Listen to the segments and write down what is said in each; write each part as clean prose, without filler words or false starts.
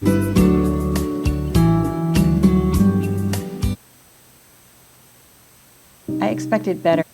I expected better.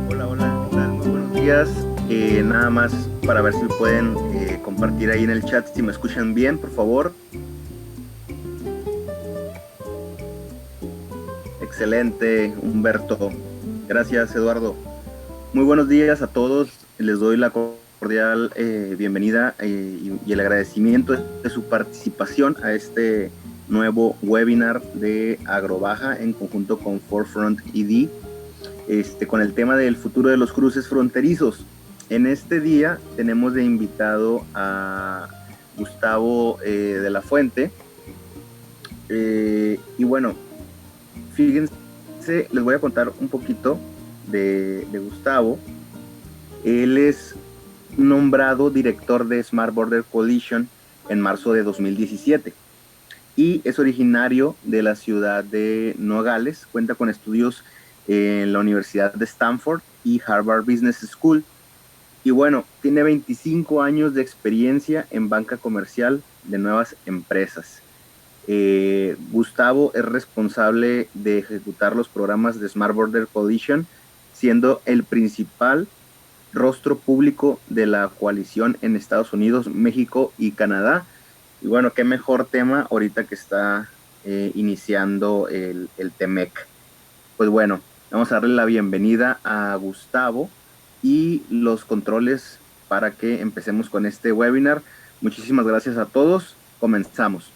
Hola, hola, ¿qué tal? Muy buenos días. Nada más para ver si pueden compartir ahí en el chat si me escuchan bien, por favor. Excelente, Humberto. Gracias, Eduardo. Muy buenos días a todos. Les doy la cordial bienvenida y el agradecimiento de su participación a este nuevo webinar de Agrobaja en conjunto con Forefront ED. Con el tema del futuro de los cruces fronterizos. En este día tenemos de invitado a Gustavo de la Fuente. Y bueno, fíjense, les voy a contar un poquito de Gustavo. Él es nombrado director de Smart Border Coalition en marzo de 2017 y es originario de la ciudad de Nogales. Cuenta con estudios en la Universidad de Stanford y Harvard Business School. Y bueno, tiene 25 años de experiencia en banca comercial de nuevas empresas. Gustavo es responsable de ejecutar los programas de Smart Border Coalition, siendo el principal rostro público de la coalición en Estados Unidos, México y Canadá. Y bueno, qué mejor tema ahorita que está iniciando el TEMEC. Pues bueno, vamos a darle la bienvenida a Gustavo y los controles para que empecemos con este webinar. Muchísimas gracias a todos. Comenzamos.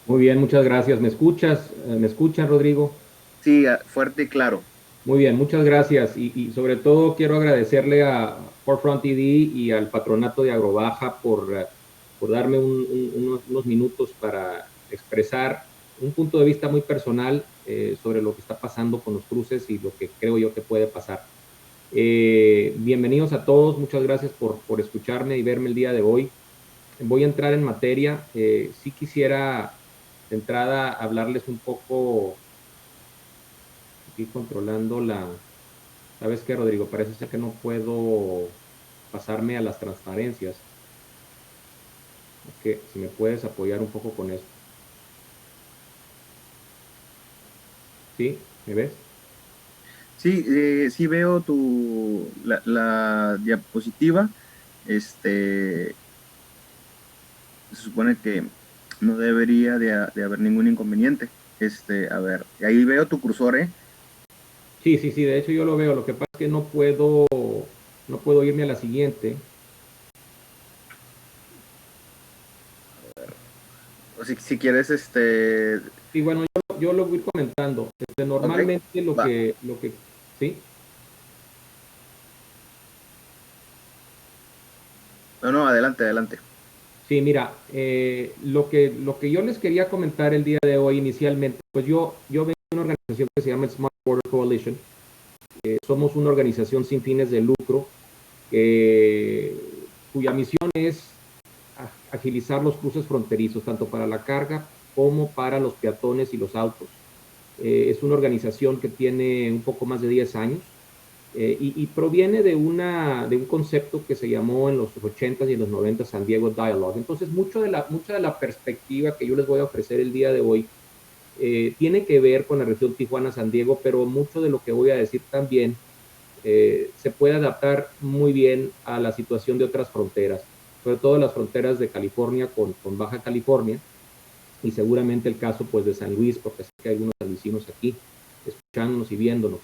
Muy bien, muchas gracias. ¿Me escuchas? ¿Me escuchan, Rodrigo? Sí, fuerte y claro. Muy bien, muchas gracias. Y sobre todo quiero agradecerle a Forefront ED y al Patronato de Agrobaja por darme unos minutos para expresar un punto de vista muy personal sobre lo que está pasando con los cruces y lo que creo yo que puede pasar. Bienvenidos a todos, muchas gracias por escucharme y verme el día de hoy. Voy a entrar en materia. Sí quisiera de entrada hablarles un poco, aquí controlando ¿Sabes qué, Rodrigo? Parece ser que no puedo pasarme a las transparencias. Que si me puedes apoyar un poco con esto. ¿Sí? ¿Me ves? Sí, sí veo la diapositiva. Se supone que no debería de haber ningún inconveniente. A ver, ahí veo tu cursor, ¿eh? Sí, sí, sí, de hecho yo lo veo. Lo que pasa es que no puedo irme a la siguiente. O si quieres, Sí, bueno, yo lo voy comentando. ok, Normalmente va. ¿sí? No, no, adelante, adelante. Sí, mira, lo que yo les quería comentar el día de hoy inicialmente, pues yo vengo de una organización que se llama Smart Border Coalition. Somos una organización sin fines de lucro. cuya misión es agilizar los cruces fronterizos, tanto para la carga como para los peatones y los autos. Es una organización que tiene un poco más de 10 años y proviene de un concepto que se llamó en los 80s y en los 90s San Diego Dialogue. Entonces, mucha de la perspectiva que yo les voy a ofrecer el día de hoy tiene que ver con la región Tijuana-San Diego, pero mucho de lo que voy a decir también se puede adaptar muy bien a la situación de otras fronteras, sobre todo las fronteras de California con Baja California, y seguramente el caso pues de San Luis, porque sé que hay algunos vecinos aquí escuchándonos y viéndonos.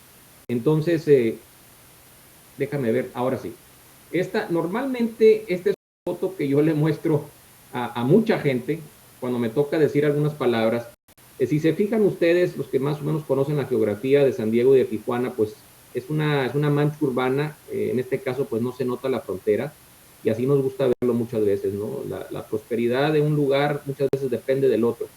Entonces, déjame ver, ahora sí. Normalmente esta es una foto que yo le muestro a mucha gente cuando me toca decir algunas palabras. Si se fijan ustedes, los que más o menos conocen la geografía de San Diego y de Tijuana, pues es una mancha urbana. En este caso, pues no se nota la frontera, y así nos gusta verlo muchas veces, ¿no? La prosperidad de un lugar muchas veces depende del otro.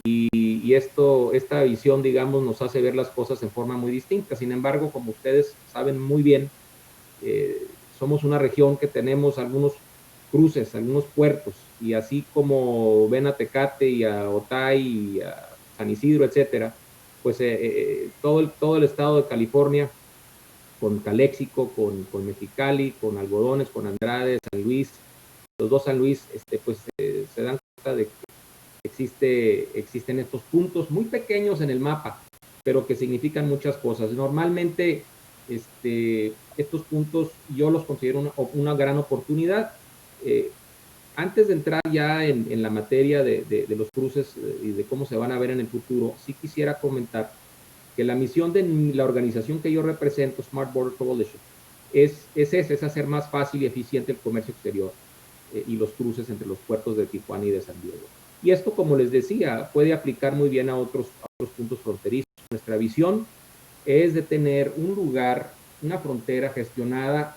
Y esta visión, digamos, nos hace ver las cosas en forma muy distinta. Sin embargo, como ustedes saben muy bien, somos una región que tenemos algunos cruces, algunos puertos, y así como ven a Tecate y a Otay y a San Isidro, etcétera, pues todo el estado de California, con Calexico, con Mexicali, con Algodones, con Andrade, San Luis, los dos San Luis, pues se dan cuenta de que existen estos puntos muy pequeños en el mapa, pero que significan muchas cosas. Normalmente, estos puntos yo los considero una gran oportunidad. Antes de entrar ya en la materia de los cruces y de cómo se van a ver en el futuro, sí quisiera comentar que la misión de la organización que yo represento, Smart Border Coalition, es hacer más fácil y eficiente el comercio exterior y los cruces entre los puertos de Tijuana y de San Diego. Y esto, como les decía, puede aplicar muy bien a otros puntos fronterizos. Nuestra visión es de tener un lugar, una frontera gestionada,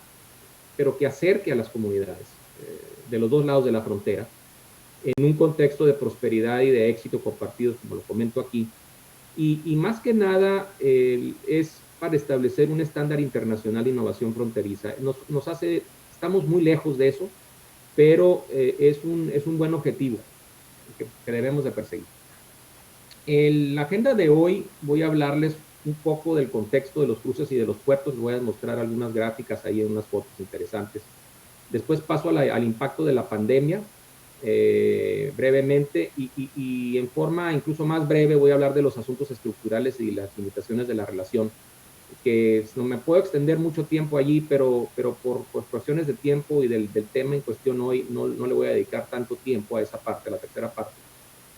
pero que acerque a las comunidades de los dos lados de la frontera, en un contexto de prosperidad y de éxito compartidos, como lo comento aquí. Y más que nada es para establecer un estándar internacional de innovación fronteriza. Estamos muy lejos de eso, pero es un buen objetivo que debemos de perseguir. En la agenda de hoy voy a hablarles un poco del contexto de los cruces y de los puertos. Les voy a mostrar algunas gráficas ahí en unas fotos interesantes. Después paso al impacto de la pandemia, brevemente, y en forma incluso más breve voy a hablar de los asuntos estructurales y las limitaciones de la relación, que no me puedo extender mucho tiempo allí, pero por cuestiones de tiempo y del tema en cuestión hoy, no le voy a dedicar tanto tiempo a esa parte, a la tercera parte.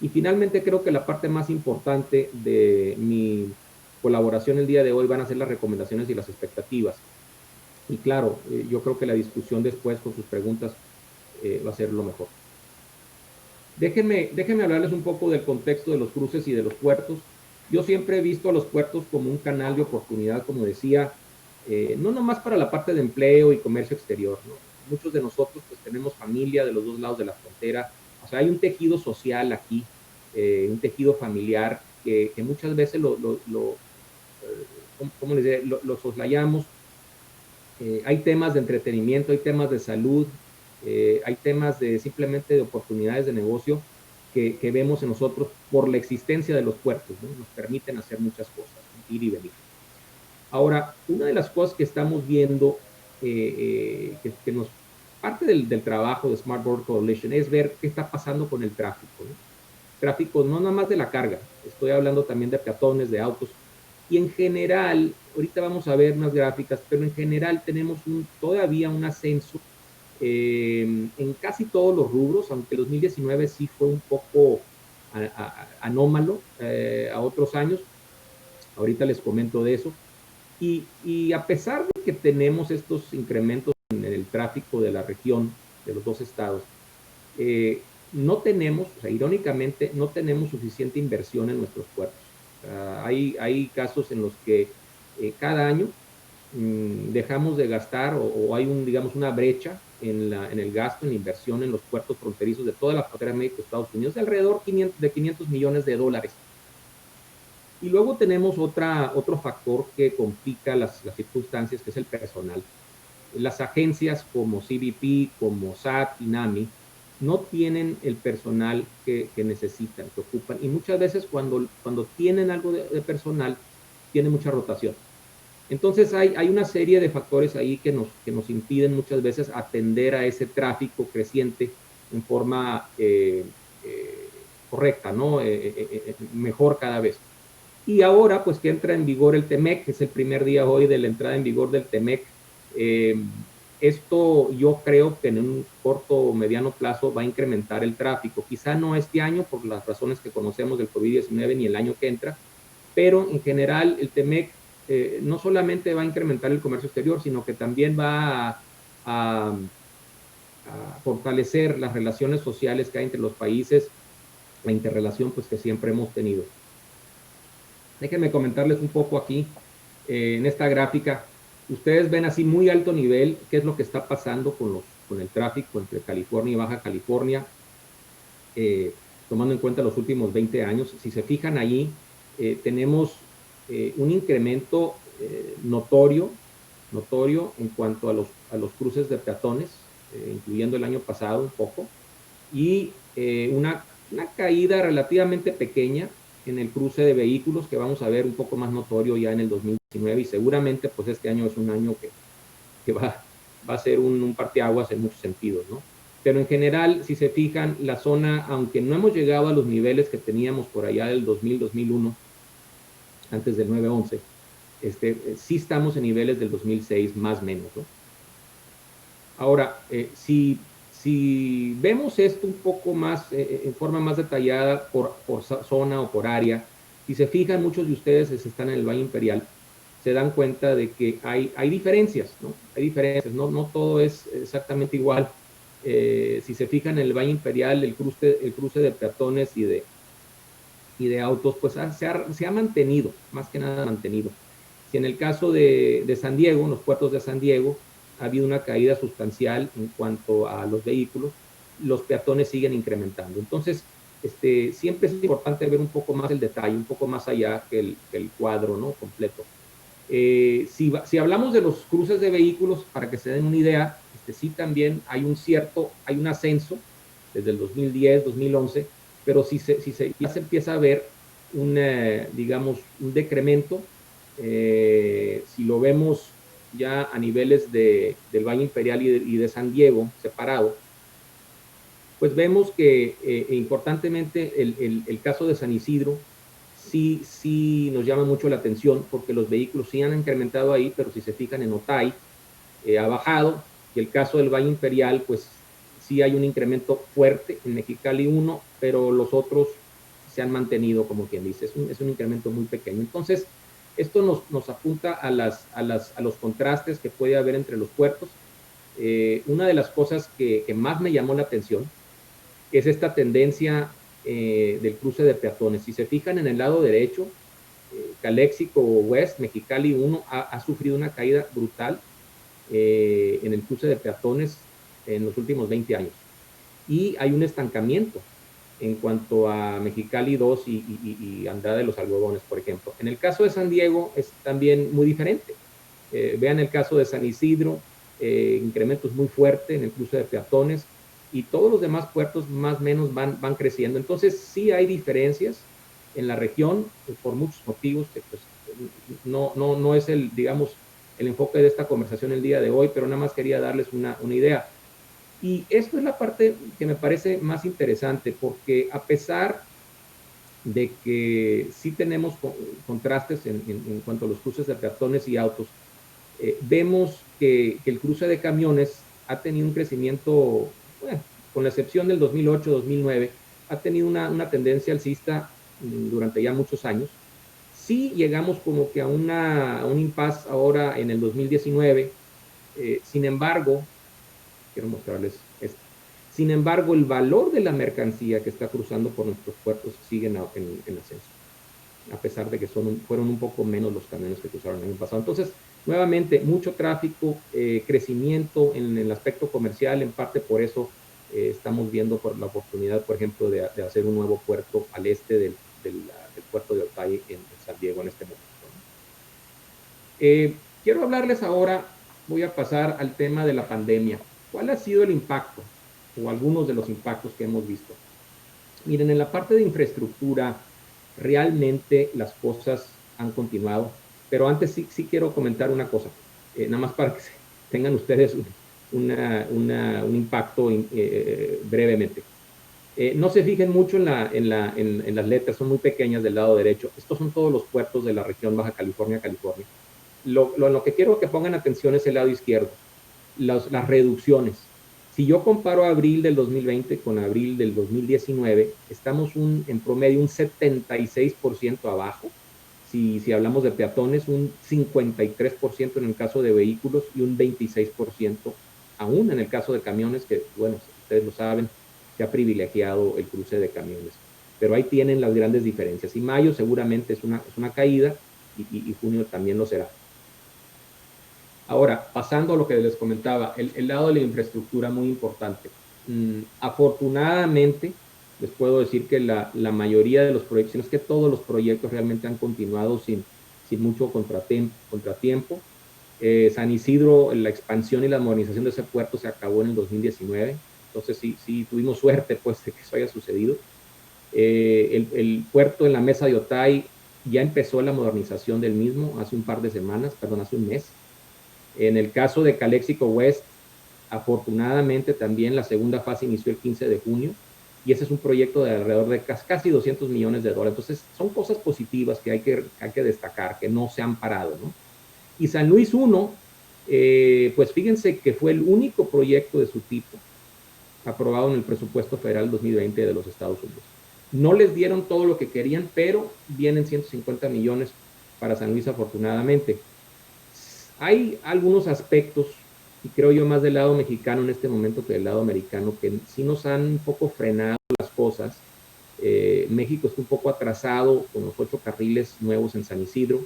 Y finalmente creo que la parte más importante de mi colaboración el día de hoy van a ser las recomendaciones y las expectativas. Y claro, yo creo que la discusión después con sus preguntas va a ser lo mejor. Déjenme hablarles un poco del contexto de los cruces y de los puertos. Yo siempre he visto a los puertos como un canal de oportunidad, como decía, no nomás para la parte de empleo y comercio exterior, ¿no? Muchos de nosotros pues tenemos familia de los dos lados de la frontera, o sea, hay un tejido social aquí, un tejido familiar que muchas veces ¿cómo les diré? Lo soslayamos. Hay temas de entretenimiento, hay temas de salud, hay temas simplemente de oportunidades de negocio que vemos en nosotros por la existencia de los puertos, ¿no? Nos permiten hacer muchas cosas, ¿no? Ir y venir. Ahora, una de las cosas que estamos viendo, que nos parte del trabajo de Smart Border Coalition es ver qué está pasando con el tráfico, ¿no? Tráfico no nada más de la carga, estoy hablando también de peatones, de autos, y en general, ahorita vamos a ver unas gráficas, pero en general tenemos todavía un ascenso en casi todos los rubros, aunque el 2019 sí fue un poco anómalo a otros años. Ahorita les comento de eso. Y a pesar de que tenemos estos incrementos en el tráfico de la región, de los dos estados, no tenemos, o sea, irónicamente, no tenemos suficiente inversión en nuestros puertos. Hay casos en los que cada año dejamos de gastar o hay digamos, una brecha en el gasto, en la inversión en los puertos fronterizos de toda la frontera de México, Estados Unidos, de alrededor de 500 millones de dólares. Y luego tenemos otro factor que complica las circunstancias, que es el personal. las agencias como CBP, como SAT, INAMI, no tienen el personal que necesitan, que ocupan, y muchas veces cuando tienen algo de personal, tiene mucha rotación. Entonces hay una serie de factores ahí que nos impiden muchas veces atender a ese tráfico creciente en forma correcta, ¿no? Mejor cada vez. Y ahora, pues que entra en vigor el TEMEC, que es el primer día hoy de la entrada en vigor del TEMEC, eh, esto yo creo que en un corto o mediano plazo va a incrementar el tráfico. Quizá no este año por las razones que conocemos del COVID-19 ni el año que entra, pero en general el TEMEC no solamente va a incrementar el comercio exterior, sino que también va a fortalecer las relaciones sociales que hay entre los países, la interrelación pues que siempre hemos tenido. Déjenme comentarles un poco aquí en esta gráfica. Ustedes ven así muy alto nivel qué es lo que está pasando con el tráfico entre California y Baja California, tomando en cuenta los últimos 20 años. Si se fijan allí, tenemos un incremento notorio en cuanto a los cruces de peatones, incluyendo el año pasado un poco, y una caída relativamente pequeña en el cruce de vehículos que vamos a ver un poco más notorio ya en el 2019 y seguramente pues este año es un año que va a ser un parteaguas en muchos sentidos, ¿no? Pero en general, si se fijan, la zona, aunque no hemos llegado a los niveles que teníamos por allá del 2000-2001, antes del 9/11, sí estamos en niveles del 2006 más o menos, ¿no? Ahora, si vemos esto un poco más, en forma más detallada por zona o por área, si se fijan, muchos de ustedes que están en el Valle Imperial, se dan cuenta de que hay diferencias, ¿no? Hay diferencias, no todo es exactamente igual. Si se fijan en el Valle Imperial, el cruce de peatones y de autos, pues se ha mantenido, más que nada mantenido. Si en el caso de San Diego, en los puertos de San Diego, ha habido una caída sustancial en cuanto a los vehículos, los peatones siguen incrementando. Entonces, siempre es importante ver un poco más el detalle, un poco más allá que el cuadro, ¿no? Completo. Si hablamos de los cruces de vehículos, para que se den una idea, sí también hay un ascenso desde el 2010, 2011, pero ya se empieza a ver digamos, un decremento. Si lo vemos ya a niveles del Valle Imperial y de San Diego separado, pues vemos que importantemente el caso de San Isidro sí nos llama mucho la atención porque los vehículos sí han incrementado ahí, pero si se fijan en Otay, ha bajado, y el caso del Valle Imperial, pues sí hay un incremento fuerte en Mexicali 1, pero los otros se han mantenido, como quien dice, es un incremento muy pequeño. Entonces, esto nos apunta a los contrastes que puede haber entre los puertos. Una de las cosas que más me llamó la atención es esta tendencia del cruce de peatones. Si se fijan en el lado derecho, Calexico West, Mexicali 1, ha sufrido una caída brutal en el cruce de peatones en los últimos 20 años. Y hay un estancamiento en cuanto a Mexicali 2 y Andrade de los Algodones, por ejemplo. En el caso de San Diego es también muy diferente. Vean el caso de San Isidro, incrementos muy fuertes en el cruce de peatones, y todos los demás puertos más o menos van creciendo. Entonces sí hay diferencias en la región por muchos motivos que pues, no es digamos, el enfoque de esta conversación el día de hoy, pero nada más quería darles una idea. Y esto es la parte que me parece más interesante, porque a pesar de que sí tenemos contrastes en cuanto a los cruces de peatones y autos, vemos que el cruce de camiones ha tenido un crecimiento, bueno, con la excepción del 2008-2009, ha tenido una tendencia alcista durante ya muchos años. Sí llegamos como que a un impasse ahora en el 2019, sin embargo, quiero mostrarles esto. Sin embargo, el valor de la mercancía que está cruzando por nuestros puertos sigue en ascenso, a pesar de que fueron un poco menos los camiones que cruzaron el año pasado. Entonces, nuevamente, mucho tráfico, crecimiento en el aspecto comercial, en parte por eso estamos viendo por la oportunidad, por ejemplo, de hacer un nuevo puerto al este del puerto de Otay en San Diego en este momento, ¿no? Quiero hablarles ahora voy a pasar al tema de la pandemia. ¿Cuál ha sido el impacto o algunos de los impactos que hemos visto? Miren, en la parte de infraestructura, realmente las cosas han continuado, pero antes sí quiero comentar una cosa, nada más para que tengan ustedes un impacto brevemente. No se fijen mucho en las letras, son muy pequeñas del lado derecho. Estos son todos los puertos de la región Baja California, California. Lo que quiero que pongan atención es el lado izquierdo, las reducciones. Si yo comparo abril del 2020 con abril del 2019, estamos en promedio un 76% abajo. Si hablamos de peatones, un 53% en el caso de vehículos y un 26% aún en el caso de camiones, que, bueno, ustedes lo saben, se ha privilegiado el cruce de camiones. Pero ahí tienen las grandes diferencias. Y mayo seguramente es una caída y junio también lo será. Ahora, pasando a lo que les comentaba, el lado de la infraestructura muy importante. Afortunadamente, les puedo decir que la mayoría de los proyectos, si no es que todos los proyectos realmente han continuado sin mucho contratiempo. San Isidro, la expansión y la modernización de ese puerto se acabó en el 2019. Entonces sí tuvimos suerte pues de que eso haya sucedido. El puerto en la mesa de Otay ya empezó la modernización del mismo hace un par de semanas, perdón, hace un mes. En el caso de Calexico West, afortunadamente también la segunda fase inició el 15 de junio y ese es un proyecto de alrededor de casi 200 millones de dólares. Entonces, son cosas positivas que hay que destacar, que no se han parado, ¿no? Y San Luis 1, pues fíjense que fue el único proyecto de su tipo aprobado en el presupuesto federal 2020 de los Estados Unidos. No les dieron todo lo que querían, pero vienen 150 millones para San Luis afortunadamente. Hay algunos aspectos, y creo yo más del lado mexicano en este momento que del lado americano, que sí nos han un poco frenado las cosas. México está un poco atrasado con los 8 carriles nuevos en San Isidro.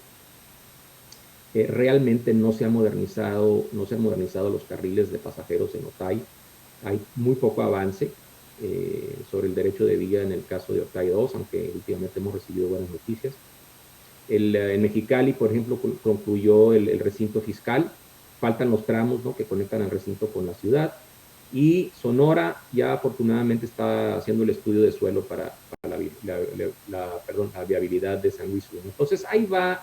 Realmente no se han modernizado los carriles de pasajeros en Otay. Hay muy poco avance sobre el derecho de vía en el caso de Otay 2, aunque últimamente hemos recibido buenas noticias. En Mexicali, por ejemplo, concluyó el recinto fiscal. Faltan los tramos, ¿no?, que conectan al recinto con la ciudad. Y Sonora ya afortunadamente está haciendo el estudio de suelo para la viabilidad de San Luis 1. Entonces ahí va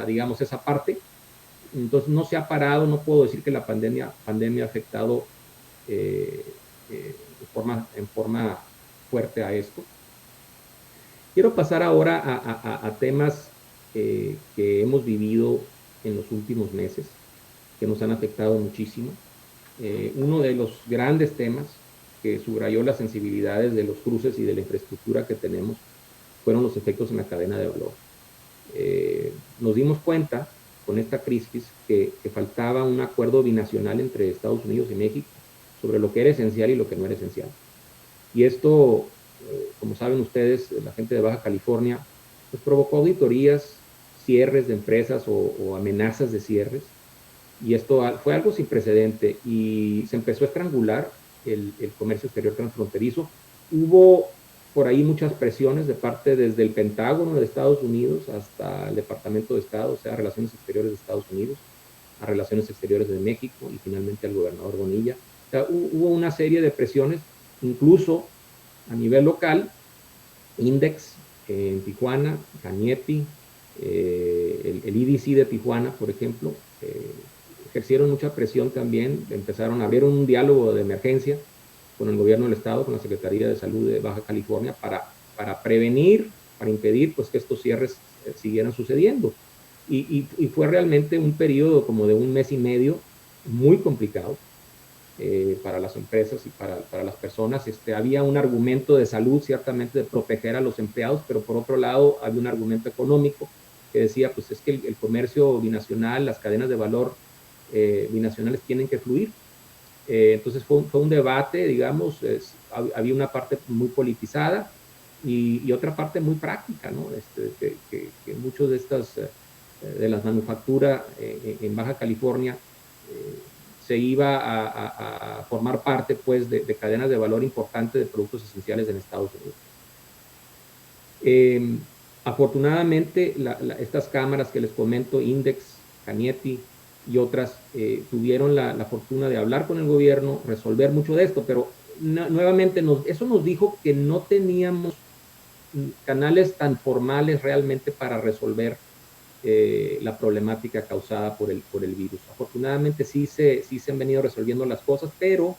digamos, esa parte. Entonces no se ha parado, no puedo decir que la pandemia ha afectado en forma fuerte a esto. Quiero pasar ahora a temas que hemos vivido en los últimos meses, que nos han afectado muchísimo. Uno de los grandes temas que subrayó las sensibilidades de los cruces y de la infraestructura que tenemos fueron los efectos en la cadena de valor. Nos dimos cuenta con esta crisis que faltaba un acuerdo binacional entre Estados Unidos y México sobre lo que era esencial y lo que no era esencial. Y esto, como saben ustedes, la gente de Baja California, pues provocó auditorías, cierres de empresas o amenazas de cierres. Y esto fue algo sin precedente y se empezó a estrangular el comercio exterior transfronterizo. Hubo por ahí muchas presiones de parte desde el Pentágono de Estados Unidos hasta el Departamento de Estado, o sea, Relaciones Exteriores de Estados Unidos, a Relaciones Exteriores de México y finalmente al gobernador Bonilla. O sea, hubo una serie de presiones, incluso a nivel local, Index en Tijuana, Cañete, el IDC de Tijuana, por ejemplo, ejercieron mucha presión también, abrieron un diálogo de emergencia con el gobierno del estado, con la Secretaría de Salud de Baja California, para prevenir, para impedir pues, que estos cierres siguieran sucediendo. Y fue realmente un periodo como de un mes y medio muy complicado para las empresas y para las personas. Había un argumento de salud, ciertamente, de proteger a los empleados, pero por otro lado había un argumento económico que decía, pues es que el comercio binacional, las cadenas de valor binacionales tienen que fluir. Entonces fue un debate, digamos, había una parte muy politizada y otra parte muy práctica, ¿no? Que muchos de de las manufacturas en Baja California se iba a formar parte, pues, de cadenas de valor importantes de productos esenciales en Estados Unidos. Afortunadamente, estas cámaras que les comento, Index, Cañete, y otras tuvieron la fortuna de hablar con el gobierno, resolver mucho de esto, pero nuevamente eso nos dijo que no teníamos canales tan formales realmente para resolver la problemática causada por el virus. Afortunadamente sí se han venido resolviendo las cosas, pero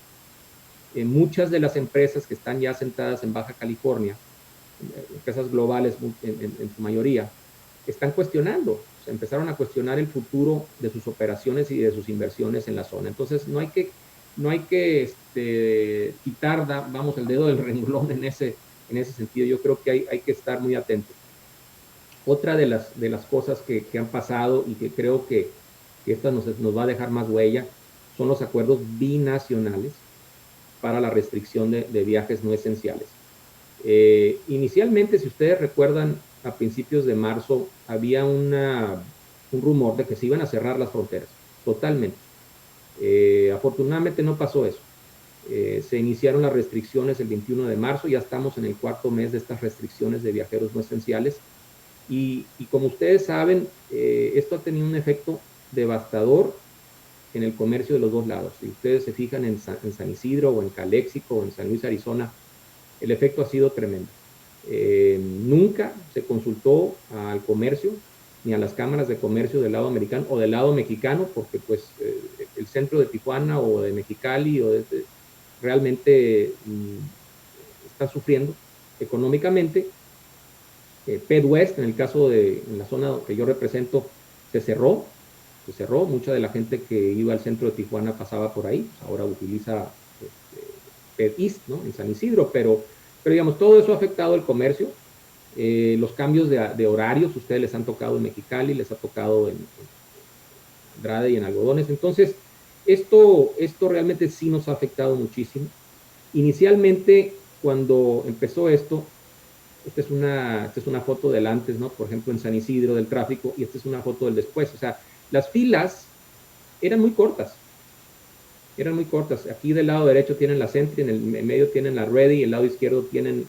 muchas de las empresas que están ya sentadas en Baja California, empresas globales en su mayoría, están cuestionando, se empezaron a cuestionar el futuro de sus operaciones y de sus inversiones en la zona. Entonces no hay que quitar, vamos, el dedo del renglón en ese sentido. Yo creo que hay que estar muy atentos. Otra de las cosas que han pasado y que creo que esta nos va a dejar más huella son los acuerdos binacionales para la restricción de viajes no esenciales. Inicialmente, si ustedes recuerdan, a principios de marzo había un rumor de que se iban a cerrar las fronteras, totalmente. Afortunadamente no pasó eso. Se iniciaron las restricciones el 21 de marzo, ya estamos en el cuarto mes de estas restricciones de viajeros no esenciales. Y como ustedes saben, esto ha tenido un efecto devastador en el comercio de los dos lados. Si ustedes se fijan en San Isidro o en Calexico o en San Luis, Arizona, el efecto ha sido tremendo. Nunca se consultó al comercio ni a las cámaras de comercio del lado americano o del lado mexicano, porque pues el centro de Tijuana o de Mexicali realmente está sufriendo económicamente. West, en el caso en la zona que yo represento, se cerró, mucha de la gente que iba al centro de Tijuana pasaba por ahí, pues ahora utiliza East, ¿no? En San Isidro, pero digamos, todo eso ha afectado el comercio, los cambios de horarios, ustedes les han tocado en Mexicali, les ha tocado en Andrade y en Algodones, entonces esto realmente sí nos ha afectado muchísimo. Inicialmente, cuando empezó esto, esta es una foto del antes, ¿no? Por ejemplo, en San Isidro del tráfico, y esta es una foto del después. O sea, las filas eran muy cortas. Eran muy cortas. Aquí del lado derecho tienen la Sentry, en el medio tienen la Ready, y el lado izquierdo tienen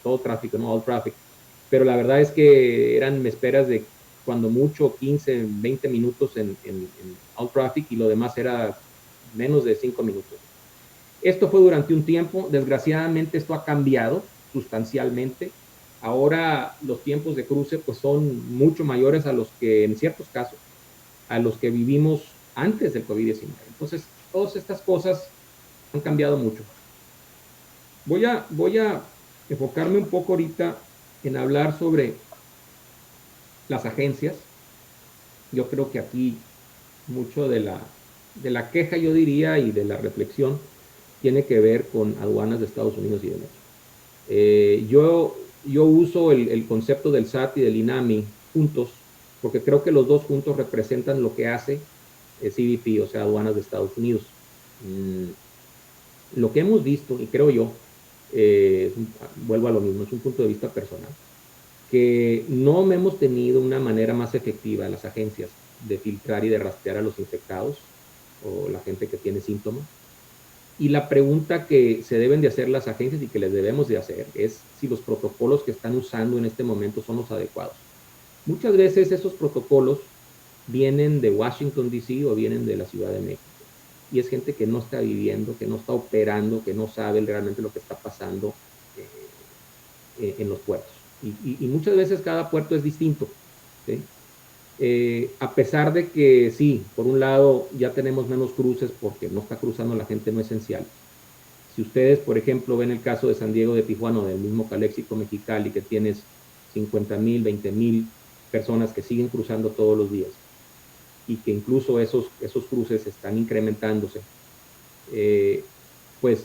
todo tráfico, ¿no? All traffic. Pero la verdad es que eran esperas de cuando mucho 15, 20 minutos en all traffic, y lo demás era menos de 5 minutos. Esto fue durante un tiempo. Desgraciadamente esto ha cambiado sustancialmente. Ahora los tiempos de cruce pues son mucho mayores a los que, en ciertos casos, a los que vivimos antes del COVID-19. Entonces, todas estas cosas han cambiado mucho. Voy a enfocarme un poco ahorita en hablar sobre las agencias. Yo creo que aquí mucho de la queja, yo diría, y de la reflexión tiene que ver con aduanas de Estados Unidos y de México. Yo uso el concepto del SAT y del INAMI juntos, porque creo que los dos juntos representan lo que hace CBP, o sea, aduanas de Estados Unidos. Lo que hemos visto, y creo yo, vuelvo a lo mismo, es un punto de vista personal, que no hemos tenido una manera más efectiva en las agencias de filtrar y de rastrear a los infectados o la gente que tiene síntomas. Y la pregunta que se deben de hacer las agencias y que les debemos de hacer es si los protocolos que están usando en este momento son los adecuados. Muchas veces esos protocolos vienen de Washington, D.C. o vienen de la Ciudad de México. Y es gente que no está viviendo, que no está operando, que no sabe realmente lo que está pasando en los puertos. Y muchas veces cada puerto es distinto, ¿sí? A pesar de que sí, por un lado ya tenemos menos cruces porque no está cruzando la gente no esencial. Si ustedes, por ejemplo, ven el caso de San Diego, de Tijuana, o del mismo Calexico, Mexicali, que tienes 50,000, 20,000 personas que siguen cruzando todos los días y que incluso esos cruces están incrementándose, pues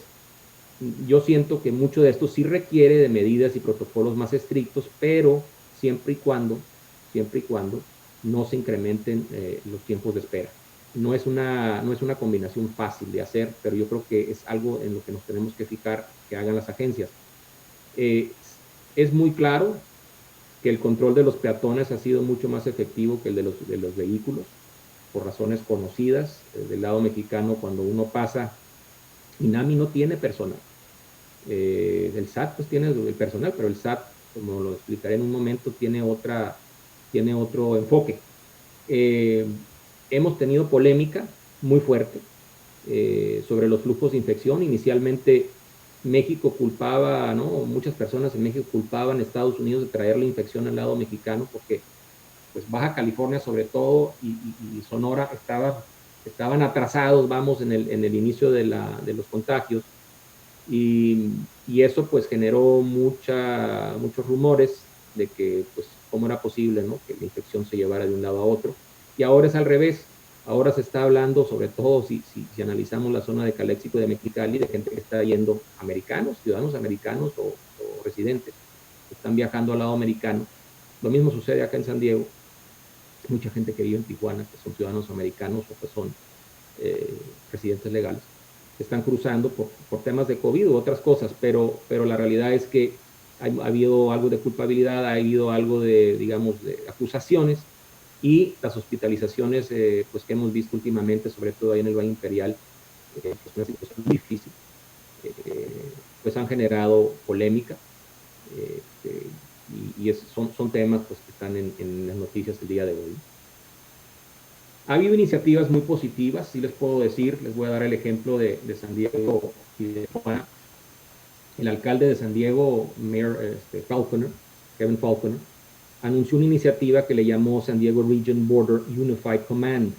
yo siento que mucho de esto sí requiere de medidas y protocolos más estrictos, pero siempre y cuando no se incrementen los tiempos de espera. No es una combinación fácil de hacer, pero yo creo que es algo en lo que nos tenemos que fijar que hagan las agencias. Es muy claro que el control de los peatones ha sido mucho más efectivo que el de los vehículos, por razones conocidas. Del lado mexicano, cuando uno pasa, INAMI no tiene personal. El SAT pues tiene el personal, pero el SAT, como lo explicaré en un momento, tiene otro enfoque. hemos tenido polémica muy fuerte sobre los flujos de infección. Inicialmente México culpaba, ¿no? Muchas personas en México culpaban a Estados Unidos de traer la infección al lado mexicano porque pues Baja California sobre todo y Sonora estaban atrasados, vamos, en el inicio de los contagios. Y eso pues generó muchos rumores de que pues cómo era posible, ¿no? Que la infección se llevara de un lado a otro. Y ahora es al revés. Ahora se está hablando, sobre todo si analizamos la zona de Calexico y de Mexicali, de gente que está yendo, americanos, ciudadanos americanos o residentes, que están viajando al lado americano. Lo mismo sucede acá en San Diego. Mucha gente que vive en Tijuana, que son ciudadanos americanos o que son residentes legales, que están cruzando por temas de COVID u otras cosas, pero la realidad es que ha habido algo de culpabilidad, ha habido algo de, digamos, de acusaciones, y las hospitalizaciones pues que hemos visto últimamente, sobre todo ahí en el Valle Imperial, que es una situación muy difícil, pues han generado polémica, y son temas pues, que están en las noticias el día de hoy. Ha habido iniciativas muy positivas, sí les puedo decir, les voy a dar el ejemplo de San Diego y de Tijuana. El alcalde de San Diego, Mayor Kevin Faulconer, anunció una iniciativa que le llamó San Diego Region Border Unified Command.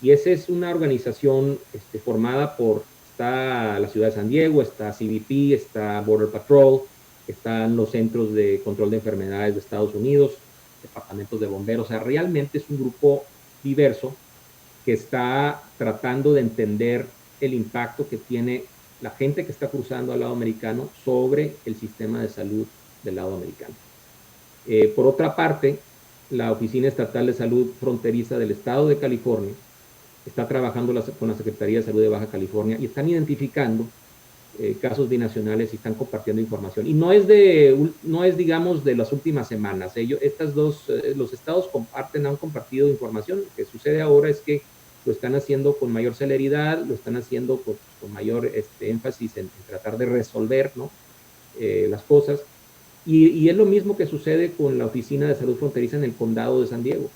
Y esa es una organización formada está la ciudad de San Diego, está CBP, está Border Patrol, están los centros de control de enfermedades de Estados Unidos, departamentos de bomberos. O sea, realmente es un grupo diverso que está tratando de entender el impacto que tiene la gente que está cruzando al lado americano sobre el sistema de salud del lado americano. Por otra parte, la Oficina Estatal de Salud Fronteriza del Estado de California está trabajando con la Secretaría de Salud de Baja California y están identificando casos binacionales y están compartiendo información. Y no es, digamos, de las últimas semanas. Los estados han compartido información. Lo que sucede ahora es que lo están haciendo con mayor celeridad, lo están haciendo con mayor énfasis en tratar de resolver, ¿no? Las cosas. Y es lo mismo que sucede con la Oficina de Salud Fronteriza en el condado de San Diego.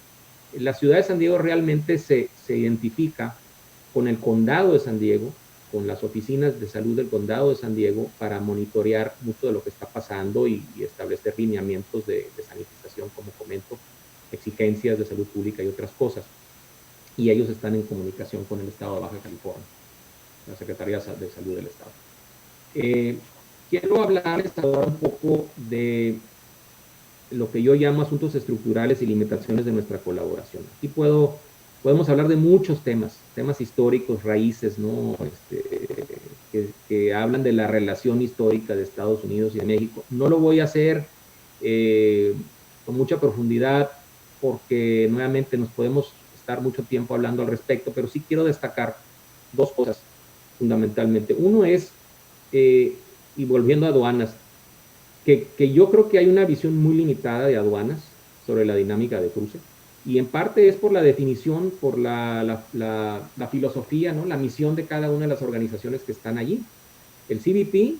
La ciudad de San Diego realmente se identifica con el condado de San Diego, con las oficinas de salud del condado de San Diego, para monitorear mucho de lo que está pasando y establecer lineamientos de sanitización, como comento, exigencias de salud pública y otras cosas. Y ellos están en comunicación con el estado de Baja California, la Secretaría de Salud del estado. Quiero hablarles ahora un poco de lo que yo llamo asuntos estructurales y limitaciones de nuestra colaboración. Aquí podemos hablar de muchos temas históricos, raíces, ¿no? Que hablan de la relación histórica de Estados Unidos y de México. No lo voy a hacer con mucha profundidad porque nuevamente nos podemos estar mucho tiempo hablando al respecto, pero sí quiero destacar dos cosas fundamentalmente. Uno es, y volviendo a aduanas, que yo creo que hay una visión muy limitada de aduanas sobre la dinámica de cruce, y en parte es por la definición, por la filosofía, ¿no? La misión de cada una de las organizaciones que están allí. El CBP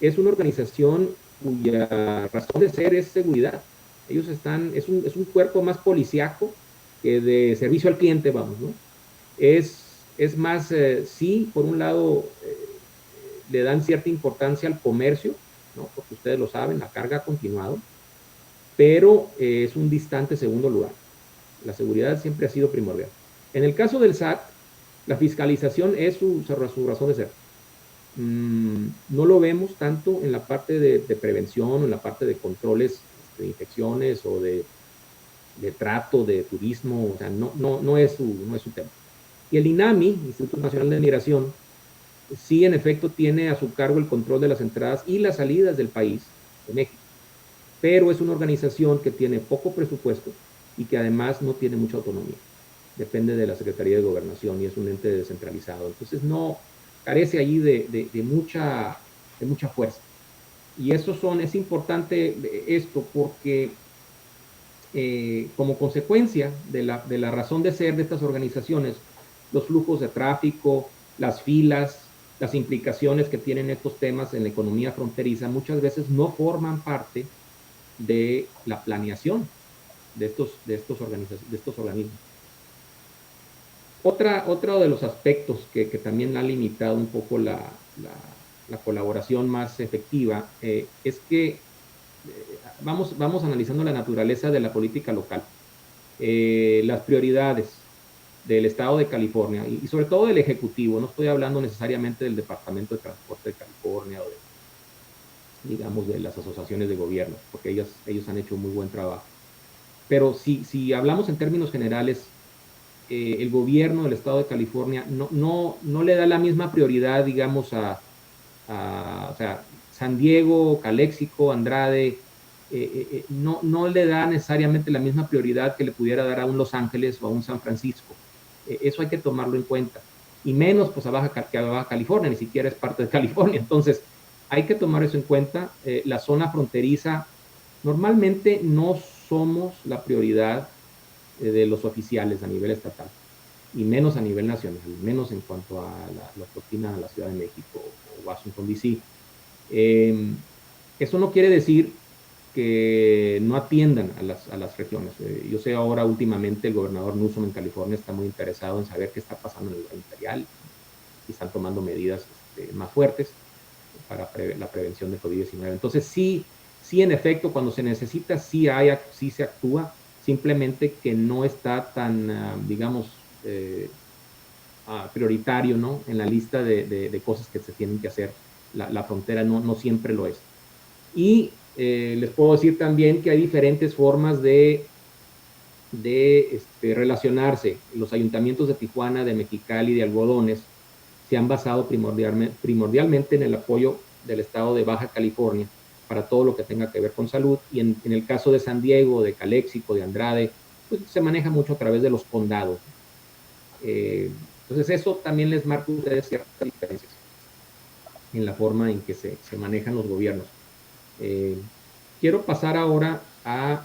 es una organización cuya razón de ser es seguridad. Ellos es un cuerpo más policíaco que de servicio al cliente, vamos, ¿no? Es más, sí, por un lado, le dan cierta importancia al comercio, ¿no? Porque ustedes lo saben, la carga ha continuado, pero es un distante segundo lugar. La seguridad siempre ha sido primordial. En el caso del SAT, la fiscalización es su razón de ser. No lo vemos tanto en la parte de prevención, en la parte de controles de infecciones o de trato, de turismo, o sea, no es su tema. Y el INAMI, Instituto Nacional de Migración, sí en efecto tiene a su cargo el control de las entradas y las salidas del país, de México, pero es una organización que tiene poco presupuesto y que además no tiene mucha autonomía. Depende de la Secretaría de Gobernación y es un ente descentralizado. Entonces no carece allí de mucha fuerza. Y es importante esto porque como consecuencia de la razón de ser de estas organizaciones, los flujos de tráfico, las filas, las implicaciones que tienen estos temas en la economía fronteriza muchas veces no forman parte de la planeación de estos organismos. Otro de los aspectos que también ha limitado un poco la colaboración más efectiva es que vamos analizando la naturaleza de la política local, las prioridades del Estado de California y sobre todo del Ejecutivo. No estoy hablando necesariamente del Departamento de Transporte de California o digamos, de las asociaciones de gobierno, porque ellos han hecho muy buen trabajo. Pero si hablamos en términos generales, el gobierno del Estado de California no le da la misma prioridad, digamos, o sea, San Diego, Calexico, Andrade, no le da necesariamente la misma prioridad que le pudiera dar a un Los Ángeles o a un San Francisco. Eso hay que tomarlo en cuenta. Y menos pues a Baja California, ni siquiera es parte de California. Entonces, hay que tomar eso en cuenta. La zona fronteriza, normalmente no somos la prioridad de los oficiales a nivel estatal, y menos a nivel nacional, menos en cuanto a lo que opina la Ciudad de México o Washington, D.C. Eso no quiere decir que no atiendan a las regiones. Yo sé ahora últimamente el gobernador Newsom en California está muy interesado en saber qué está pasando en el imperial y están tomando medidas más fuertes para la prevención de COVID-19. Entonces sí, en efecto, cuando se necesita, sí se actúa, simplemente que no está tan, digamos, prioritario, ¿no? En la lista de cosas que se tienen que hacer. La frontera no siempre lo es. Y les puedo decir también que hay diferentes formas de relacionarse. Los ayuntamientos de Tijuana, de Mexicali, de Algodones se han basado primordialmente en el apoyo del estado de Baja California para todo lo que tenga que ver con salud, y en el caso de San Diego, de Calexico, de Andrade, pues se maneja mucho a través de los condados. Entonces eso también les marca a ustedes ciertas diferencias en la forma en que se manejan los gobiernos. Quiero pasar ahora a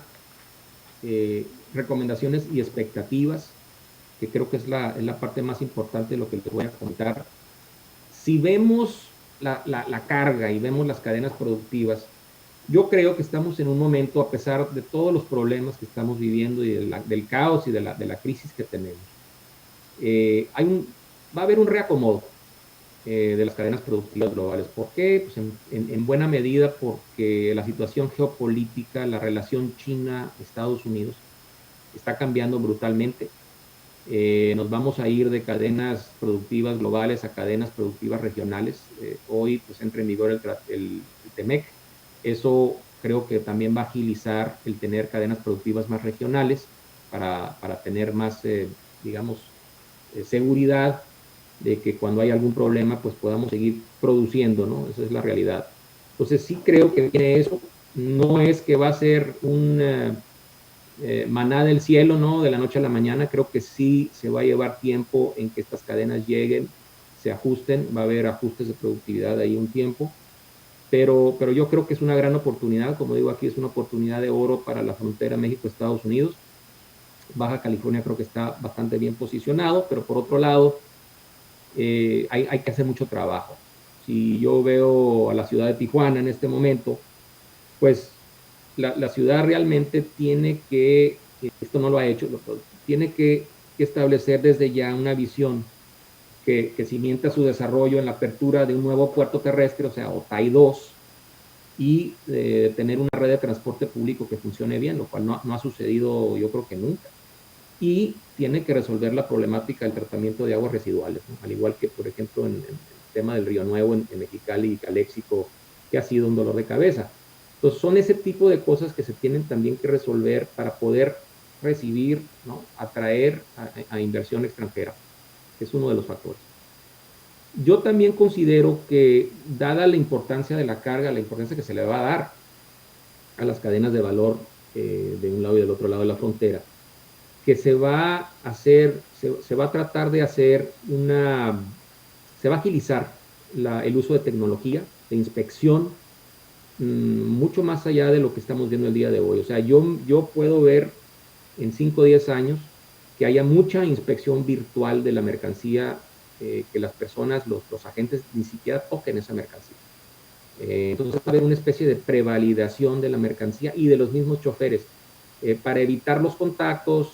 recomendaciones y expectativas, que creo que es la parte más importante de lo que les voy a contar. Si vemos la carga y vemos las cadenas productivas, yo creo que estamos en un momento, a pesar de todos los problemas que estamos viviendo y del caos y de la crisis que tenemos, va a haber un reacomodo de las cadenas productivas globales. ¿Por qué? Pues en buena medida porque la situación geopolítica, la relación China-Estados Unidos está cambiando brutalmente. Nos vamos a ir de cadenas productivas globales a cadenas productivas regionales. Hoy pues entra en vigor el TEMEC. Eso creo que también va a agilizar el tener cadenas productivas más regionales para tener más, digamos, seguridad de que cuando hay algún problema pues podamos seguir produciendo, ¿no? Esa es la realidad. Entonces sí creo que viene eso. No es que va a ser un maná del cielo, ¿no? De la noche a la mañana. Creo que sí se va a llevar tiempo en que estas cadenas lleguen, se ajusten, va a haber ajustes de productividad ahí un tiempo, pero yo creo que es una gran oportunidad. Como digo, aquí es una oportunidad de oro para la frontera México-Estados Unidos. Baja California creo que está bastante bien posicionado, pero por otro lado, hay que hacer mucho trabajo. Si yo veo a la ciudad de Tijuana en este momento, pues la ciudad realmente tiene que, esto no lo ha hecho, tiene que establecer desde ya una visión que cimienta su desarrollo en la apertura de un nuevo puerto terrestre, o sea, OTAI 2, y tener una red de transporte público que funcione bien, lo cual no ha sucedido yo creo que nunca. Y tiene que resolver la problemática del tratamiento de aguas residuales, ¿no? Al igual que, por ejemplo, en el tema del Río Nuevo, en Mexicali y Calexico, que ha sido un dolor de cabeza. Entonces, son ese tipo de cosas que se tienen también que resolver para poder recibir, ¿no? Atraer a inversión extranjera, que es uno de los factores. Yo también considero que, dada la importancia de la carga, la importancia que se le va a dar a las cadenas de valor de un lado y del otro lado de la frontera, que se va a hacer, se va a tratar de hacer se va a agilizar el uso de tecnología, de inspección, mucho más allá de lo que estamos viendo el día de hoy. O sea, yo puedo ver en 5 o 10 años que haya mucha inspección virtual de la mercancía, que las personas, los agentes, ni siquiera toquen esa mercancía. Entonces va a haber una especie de prevalidación de la mercancía y de los mismos choferes, para evitar los contactos,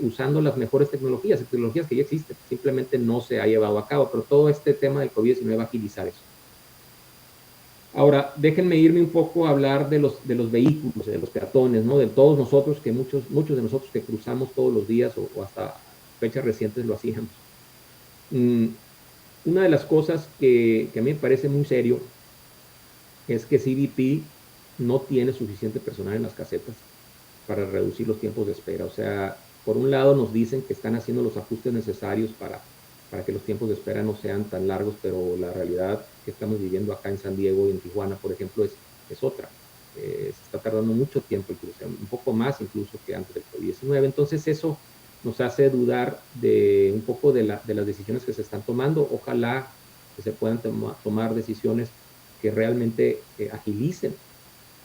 usando las mejores tecnologías que ya existen, simplemente no se ha llevado a cabo, pero todo este tema del COVID-19 va a agilizar eso. Ahora, déjenme irme un poco a hablar de los vehículos, de los peatones, ¿no? De todos nosotros, que muchos de nosotros que cruzamos todos los días o hasta fechas recientes lo hacíamos. Una de las cosas que a mí me parece muy serio es que CBP no tiene suficiente personal en las casetas para reducir los tiempos de espera. O sea, por un lado nos dicen que están haciendo los ajustes necesarios para que los tiempos de espera no sean tan largos, pero la realidad que estamos viviendo acá en San Diego y en Tijuana, por ejemplo, es otra. Se está tardando mucho tiempo, incluso, un poco más incluso que antes del COVID-19. Entonces eso nos hace dudar de un poco de las decisiones que se están tomando. Ojalá que se puedan tomar decisiones que realmente agilicen,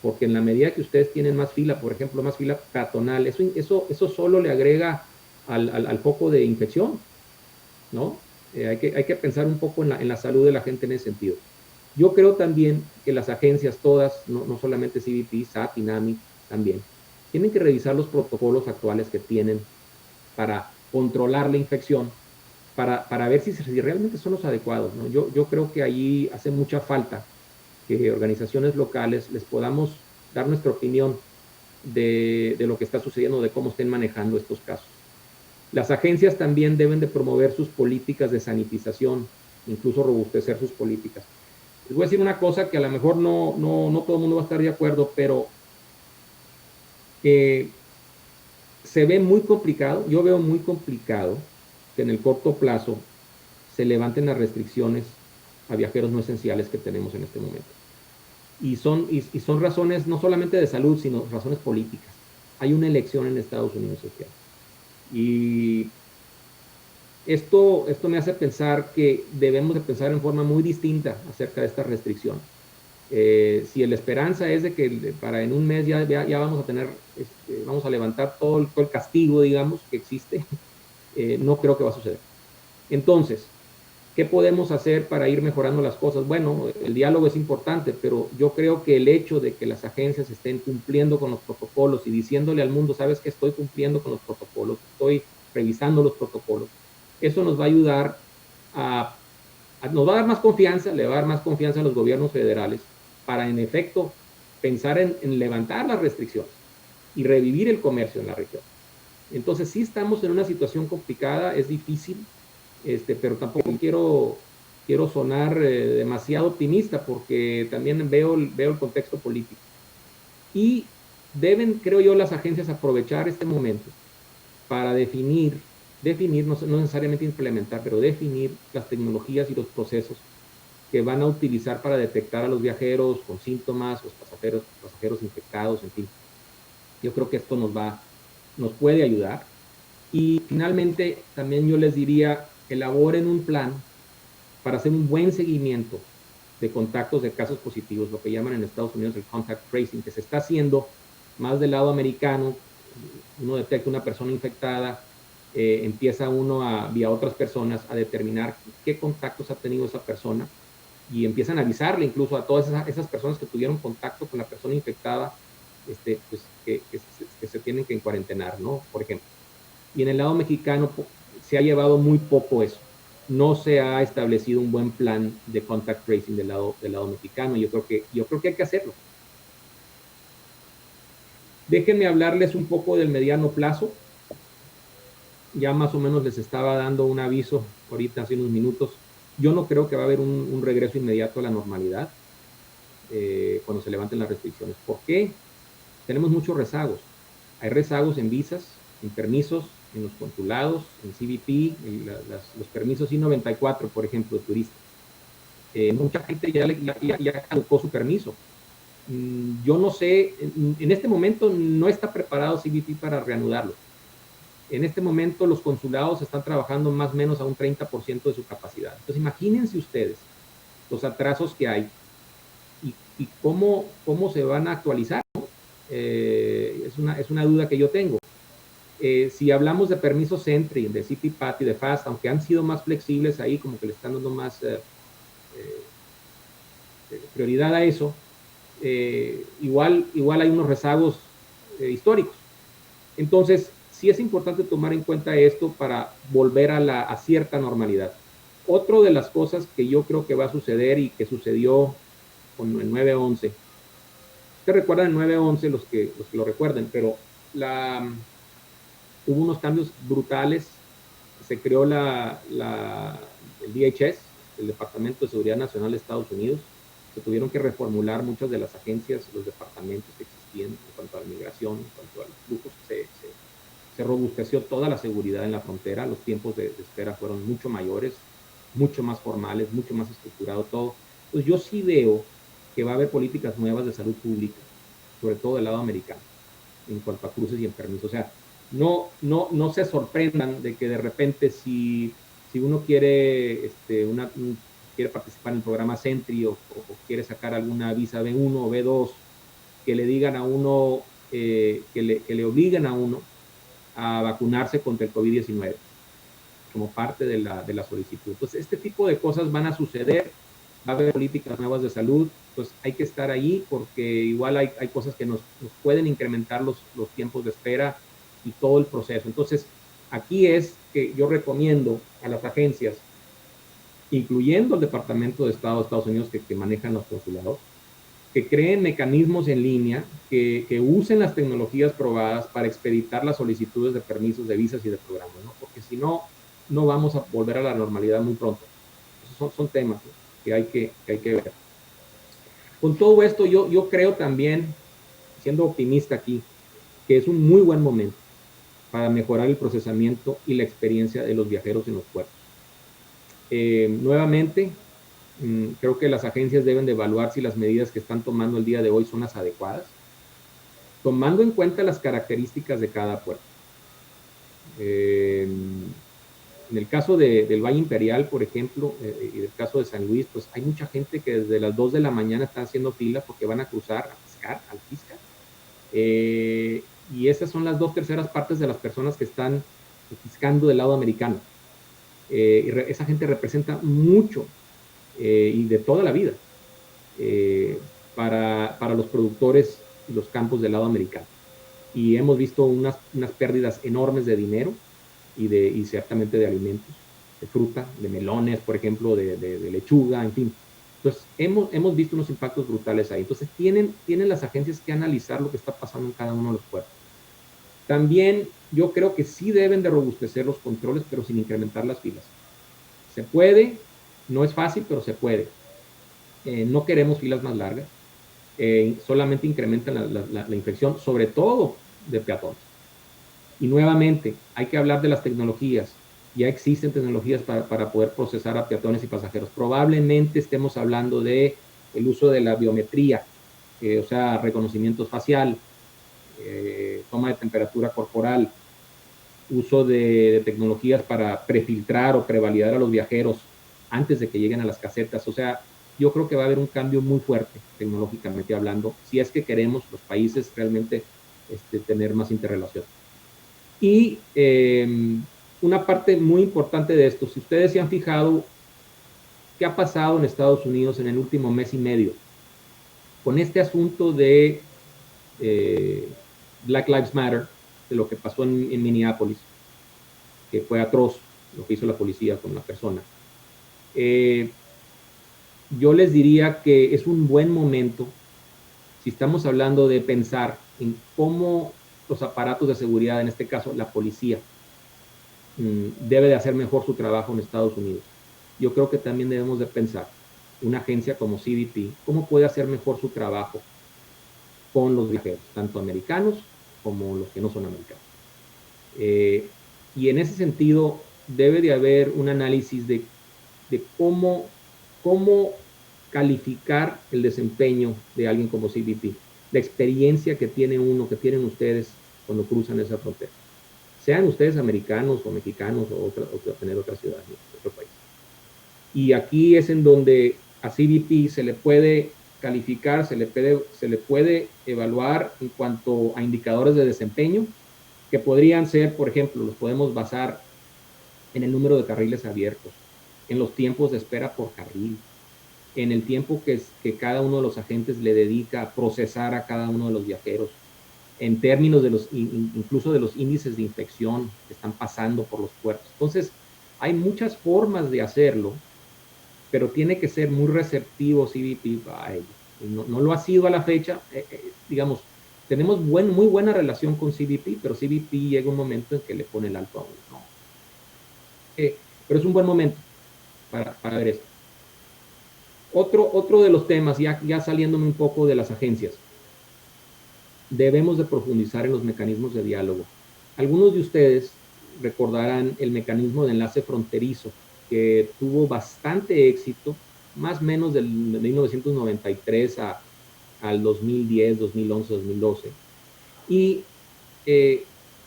porque en la medida que ustedes tienen más fila, por ejemplo, más fila peatonal, eso solo le agrega al foco de infección, ¿no? Hay que pensar un poco en la salud de la gente en ese sentido. Yo creo también que las agencias todas, no solamente CBP, SAT, INAMI también, tienen que revisar los protocolos actuales que tienen para controlar la infección, para ver si realmente son los adecuados, ¿no? Yo creo que ahí hace mucha falta que organizaciones locales les podamos dar nuestra opinión de lo que está sucediendo, de cómo estén manejando estos casos. Las agencias también deben de promover sus políticas de sanitización, incluso robustecer sus políticas. Les voy a decir una cosa que a lo mejor no todo el mundo va a estar de acuerdo, pero se ve muy complicado, yo veo muy complicado que en el corto plazo se levanten las restricciones a viajeros no esenciales que tenemos en este momento. Y son razones no solamente de salud, sino razones políticas. Hay una elección en Estados Unidos este año. Y esto me hace pensar que debemos de pensar en forma muy distinta acerca de estas restricciones. Si la esperanza es de que para en un mes ya vamos a tener, vamos a levantar todo el castigo, digamos, que existe, no creo que va a suceder. Entonces, ¿qué podemos hacer para ir mejorando las cosas? Bueno, el diálogo es importante, pero yo creo que el hecho de que las agencias estén cumpliendo con los protocolos y diciéndole al mundo, sabes que estoy cumpliendo con los protocolos, estoy revisando los protocolos, eso nos va a ayudar nos va a dar más confianza, le va a dar más confianza a los gobiernos federales para, en efecto, pensar en levantar las restricciones y revivir el comercio en la región. Entonces, sí estamos en una situación complicada, es difícil, pero tampoco quiero sonar demasiado optimista porque también veo el contexto político. Y deben, creo yo, las agencias aprovechar este momento para definir, no necesariamente implementar, pero definir las tecnologías y los procesos que van a utilizar para detectar a los viajeros con síntomas, los pasajeros infectados, en fin. Yo creo que esto nos puede ayudar. Y finalmente, también yo les diría, elaboren un plan para hacer un buen seguimiento de contactos de casos positivos, lo que llaman en Estados Unidos el contact tracing, que se está haciendo más del lado americano. Uno detecta una persona infectada, empieza uno vía otras personas a determinar qué contactos ha tenido esa persona y empiezan a avisarle incluso a todas esas personas que tuvieron contacto con la persona infectada, pues, que se tienen que cuarentenar, ¿no? Por ejemplo. Y en el lado mexicano se ha llevado muy poco eso. No se ha establecido un buen plan de contact tracing del lado mexicano. Yo creo que hay que hacerlo. Déjenme hablarles un poco del mediano plazo. Ya más o menos les estaba dando un aviso ahorita hace unos minutos. Yo no creo que va a haber un regreso inmediato a la normalidad cuando se levanten las restricciones. ¿Por qué? Tenemos muchos rezagos. Hay rezagos en visas, en permisos, en los consulados, en CBP, los permisos I-94, por ejemplo, de turista. Mucha gente ya caducó su permiso. Yo no sé, en este momento no está preparado CBP para reanudarlo. En este momento los consulados están trabajando más o menos a un 30% de su capacidad. Entonces imagínense ustedes los atrasos que hay y cómo se van a actualizar. Es una duda que yo tengo. Si hablamos de permisos entry, de CityPath y de FAST, aunque han sido más flexibles ahí, como que le están dando más prioridad a eso, igual hay unos rezagos históricos. Entonces, sí es importante tomar en cuenta esto para volver a cierta normalidad. Otra de las cosas que yo creo que va a suceder y que sucedió con el 9/11, ustedes recuerdan el 9/11, los que lo recuerden, pero hubo unos cambios brutales. Se creó el DHS, el Departamento de Seguridad Nacional de Estados Unidos. Se tuvieron que reformular muchas de las agencias, los departamentos que existían en cuanto a la migración, en cuanto a los flujos. Se robusteció toda la seguridad en la frontera. Los tiempos de espera fueron mucho mayores, mucho más formales, mucho más estructurado todo. Entonces yo sí veo que va a haber políticas nuevas de salud pública, sobre todo del lado americano, en cuanto a cruces y en permisos. O sea, no se sorprendan de que de repente si uno quiere, quiere participar en el programa Sentry o quiere sacar alguna visa B1 o B2, que le digan a uno, que le obliguen a uno a vacunarse contra el COVID-19 como parte de la solicitud. Entonces, este tipo de cosas van a suceder, va a haber políticas nuevas de salud, pues hay que estar ahí porque igual hay cosas que nos pueden incrementar los tiempos de espera y todo el proceso. Entonces, aquí es que yo recomiendo a las agencias, incluyendo el Departamento de Estado de Estados Unidos que manejan los consulados, que creen mecanismos en línea, que usen las tecnologías probadas para expeditar las solicitudes de permisos, de visas y de programas, ¿no? Porque si no, no vamos a volver a la normalidad muy pronto. Esos son temas, ¿no?, que hay que ver. Con todo esto, yo creo también, siendo optimista aquí, que es un muy buen momento para mejorar el procesamiento y la experiencia de los viajeros en los puertos. Nuevamente, creo que las agencias deben de evaluar si las medidas que están tomando el día de hoy son las adecuadas, tomando en cuenta las características de cada puerto. En el caso del Valle Imperial, por ejemplo, y del caso de San Luis, pues hay mucha gente que desde las 2 de la mañana está haciendo fila porque van a cruzar a pescar, al Pisca. Y esas son las 2/3 partes de las personas que están fiscando del lado americano. Esa gente representa mucho y de toda la vida para los productores y los campos del lado americano. Y hemos visto unas pérdidas enormes de dinero y ciertamente de alimentos, de fruta, de melones, por ejemplo, de lechuga, en fin. Entonces, hemos visto unos impactos brutales ahí. Entonces, tienen las agencias que analizar lo que está pasando en cada uno de los puertos. También yo creo que sí deben de robustecer los controles, pero sin incrementar las filas. Se puede, no es fácil, pero se puede. No queremos filas más largas. Solamente incrementan la infección, sobre todo de peatones. Y nuevamente, hay que hablar de las tecnologías. Ya existen tecnologías para poder procesar a peatones y pasajeros. Probablemente estemos hablando de el uso de la biometría, o sea, reconocimiento facial, toma de temperatura corporal, uso de tecnologías para prefiltrar o prevalidar a los viajeros antes de que lleguen a las casetas. O sea, yo creo que va a haber un cambio muy fuerte tecnológicamente hablando, si es que queremos los países realmente tener más interrelación. Y una parte muy importante de esto, si ustedes se han fijado, ¿qué ha pasado en Estados Unidos en el último mes y medio? Con este asunto de Black Lives Matter, de lo que pasó en Minneapolis, que fue atroz lo que hizo la policía con la persona. Yo les diría que es un buen momento, si estamos hablando de pensar en cómo los aparatos de seguridad, en este caso la policía, debe de hacer mejor su trabajo en Estados Unidos. Yo creo que también debemos de pensar, una agencia como CBP, cómo puede hacer mejor su trabajo con los viajeros, tanto americanos como los que no son americanos. Y en ese sentido, debe de haber un análisis de cómo calificar el desempeño de alguien como CBP, la experiencia que tiene uno, que tienen ustedes cuando cruzan esa frontera. Sean ustedes americanos o mexicanos o tener otra ciudadanía, otro país. Y aquí es en donde a CBP se le puede calificar, se le puede evaluar en cuanto a indicadores de desempeño, que podrían ser, por ejemplo, los podemos basar en el número de carriles abiertos, en los tiempos de espera por carril, en el tiempo que cada uno de los agentes le dedica a procesar a cada uno de los viajeros, en términos de incluso de los índices de infección que están pasando por los puertos. Entonces, hay muchas formas de hacerlo, pero tiene que ser muy receptivo CBP a ello. No lo ha sido a la fecha, digamos, tenemos muy buena relación con CBP, pero CBP llega un momento en que le pone el alto a uno, ¿no? Pero es un buen momento para ver esto. Otro de los temas, ya saliéndome un poco de las agencias, debemos de profundizar en los mecanismos de diálogo. Algunos de ustedes recordarán el mecanismo de enlace fronterizo, que tuvo bastante éxito, más o menos de 1993 al 2010, 2011, 2012. Y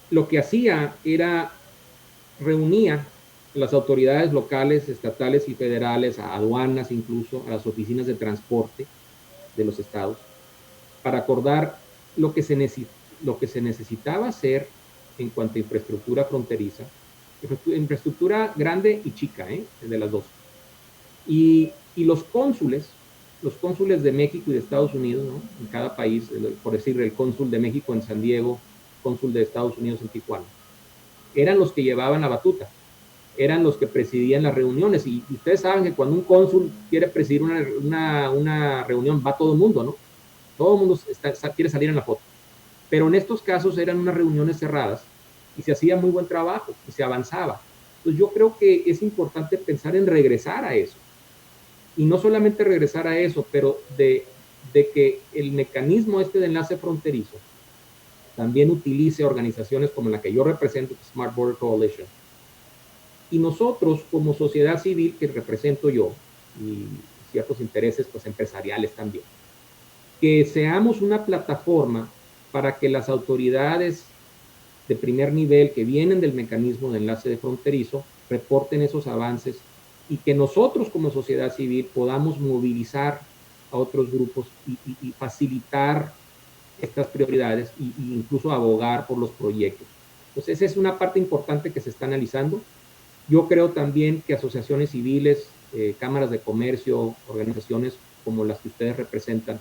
lo que hacía era reunía las autoridades locales, estatales y federales, a aduanas incluso, a las oficinas de transporte de los estados, para acordar lo que se necesitaba hacer en cuanto a infraestructura fronteriza, infraestructura grande y chica, de las dos. Y los cónsules de México y de Estados Unidos, ¿no? En cada país, por decir, el cónsul de México en San Diego, cónsul de Estados Unidos en Tijuana, eran los que llevaban la batuta, eran los que presidían las reuniones. Y ustedes saben que cuando un cónsul quiere presidir una reunión, va todo el mundo, ¿no? Todo el mundo quiere salir en la foto. Pero en estos casos eran unas reuniones cerradas y se hacía muy buen trabajo y se avanzaba. Entonces yo creo que es importante pensar en regresar a eso. Y no solamente regresar a eso, pero de que el mecanismo de enlace fronterizo también utilice organizaciones como la que yo represento, Smart Border Coalition. Y nosotros, como sociedad civil que represento yo, y ciertos intereses pues, empresariales también, que seamos una plataforma para que las autoridades de primer nivel que vienen del mecanismo de enlace de fronterizo reporten esos avances y que nosotros como sociedad civil podamos movilizar a otros grupos y facilitar estas prioridades e incluso abogar por los proyectos. Entonces, esa es una parte importante que se está analizando. Yo creo también que asociaciones civiles, cámaras de comercio, organizaciones como las que ustedes representan,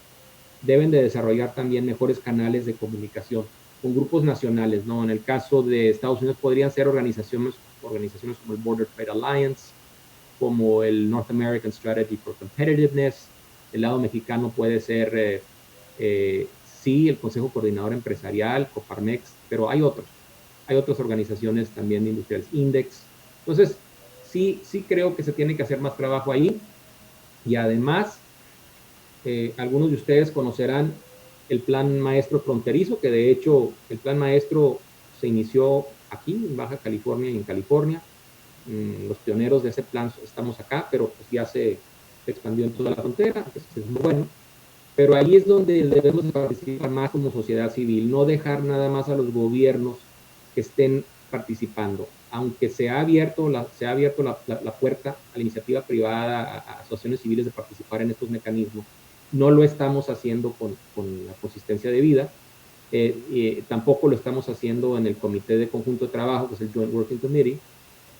deben de desarrollar también mejores canales de comunicación con grupos nacionales, ¿no? En el caso de Estados Unidos podrían ser organizaciones como el Border Trade Alliance, como el North American Strategy for Competitiveness. El lado mexicano puede ser, sí, el Consejo Coordinador Empresarial, Coparmex, pero hay otras organizaciones también industriales, Index. Entonces, sí creo que se tiene que hacer más trabajo ahí. Y además, algunos de ustedes conocerán el Plan Maestro Fronterizo, que de hecho el Plan Maestro se inició aquí, en Baja California y en California. Los pioneros de ese plan estamos acá, pero pues ya se expandió en toda la frontera, es muy bueno. Pero ahí es donde debemos participar más como sociedad civil, no dejar nada más a los gobiernos que estén participando. Aunque se ha abierto la puerta a la iniciativa privada, a asociaciones civiles de participar en estos mecanismos, no lo estamos haciendo con la consistencia de vida. Tampoco lo estamos haciendo en el Comité de Conjunto de Trabajo, que es el Joint Working Committee,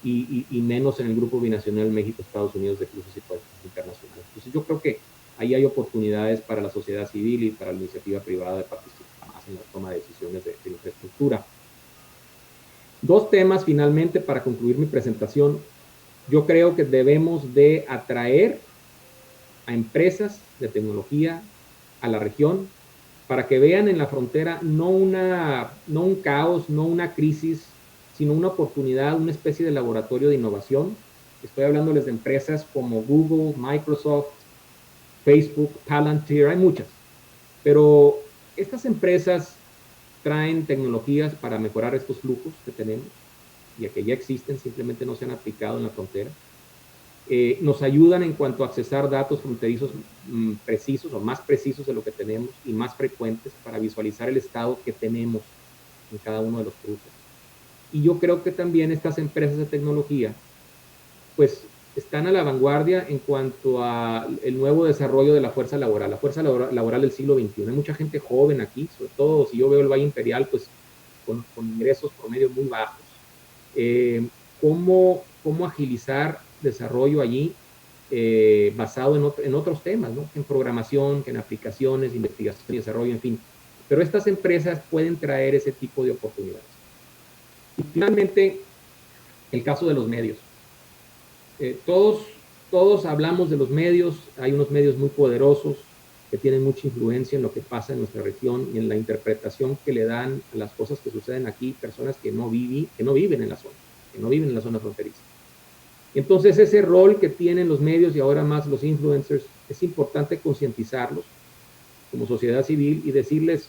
y menos en el Grupo Binacional México-Estados Unidos de Cruces y Puertos Internacionales. Entonces yo creo que ahí hay oportunidades para la sociedad civil y para la iniciativa privada de participar más en la toma de decisiones de infraestructura. Dos temas finalmente para concluir mi presentación. Yo creo que debemos de atraer a empresas de tecnología a la región para que vean en la frontera no un caos, no una crisis, sino una oportunidad, una especie de laboratorio de innovación. Estoy hablándoles de empresas como Google, Microsoft, Facebook, Palantir, hay muchas. Pero estas empresas traen tecnologías para mejorar estos flujos que tenemos, y que ya existen, simplemente no se han aplicado en la frontera. Nos ayudan en cuanto a accesar datos fronterizos precisos o más precisos de lo que tenemos y más frecuentes para visualizar el estado que tenemos en cada uno de los cruces. Y yo creo que también estas empresas de tecnología pues están a la vanguardia en cuanto a el nuevo desarrollo de la fuerza laboral del siglo XXI. Hay mucha gente joven aquí, sobre todo si yo veo el Valle Imperial, pues con ingresos promedio muy bajos. ¿Cómo agilizar desarrollo allí basado en otros temas, ¿no? En programación, en aplicaciones, investigación y desarrollo, en fin. Pero estas empresas pueden traer ese tipo de oportunidades. Y finalmente, el caso de los medios. Todos hablamos de los medios, hay unos medios muy poderosos que tienen mucha influencia en lo que pasa en nuestra región y en la interpretación que le dan a las cosas que suceden aquí, personas que no viven en la zona, que no viven en la zona fronteriza. Entonces, ese rol que tienen los medios y ahora más los influencers, es importante concientizarlos como sociedad civil y decirles,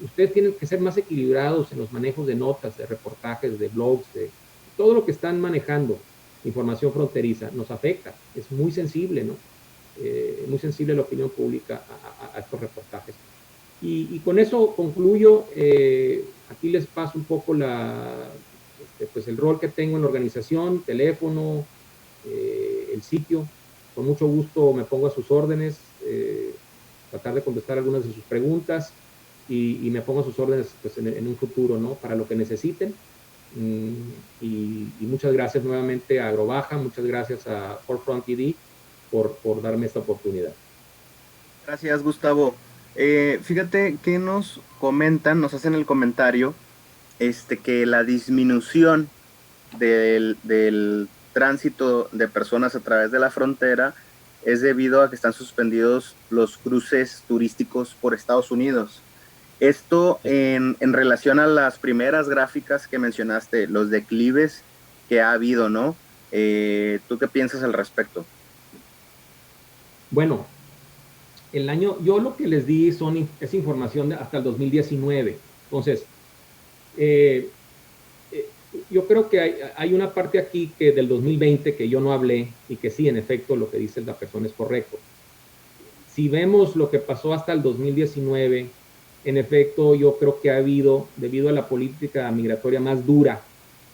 ustedes tienen que ser más equilibrados en los manejos de notas, de reportajes, de blogs, de todo lo que están manejando. Información fronteriza nos afecta, es muy sensible, ¿no? Muy sensible la opinión pública a estos reportajes. Y con eso concluyo. Aquí les paso un poco pues el rol que tengo en la organización, teléfono, el sitio. Con mucho gusto me pongo a sus órdenes, tratar de contestar algunas de sus preguntas y me pongo a sus órdenes pues, en un futuro, ¿no? Para lo que necesiten. Y muchas gracias nuevamente a Agrobaja, muchas gracias a Forefront TD por darme esta oportunidad. Gracias, Gustavo. Fíjate que nos comentan, nos hacen el comentario, que la disminución del tránsito de personas a través de la frontera es debido a que están suspendidos los cruces turísticos por Estados Unidos. Esto en relación a las primeras gráficas que mencionaste, los declives que ha habido, ¿no? ¿Tú qué piensas al respecto? Bueno, yo lo que les di es información hasta el 2019. Entonces, yo creo que hay una parte aquí que del 2020 que yo no hablé y que sí, en efecto, lo que dice la persona es correcto. Si vemos lo que pasó hasta el 2019, en efecto, yo creo que ha habido, debido a la política migratoria más dura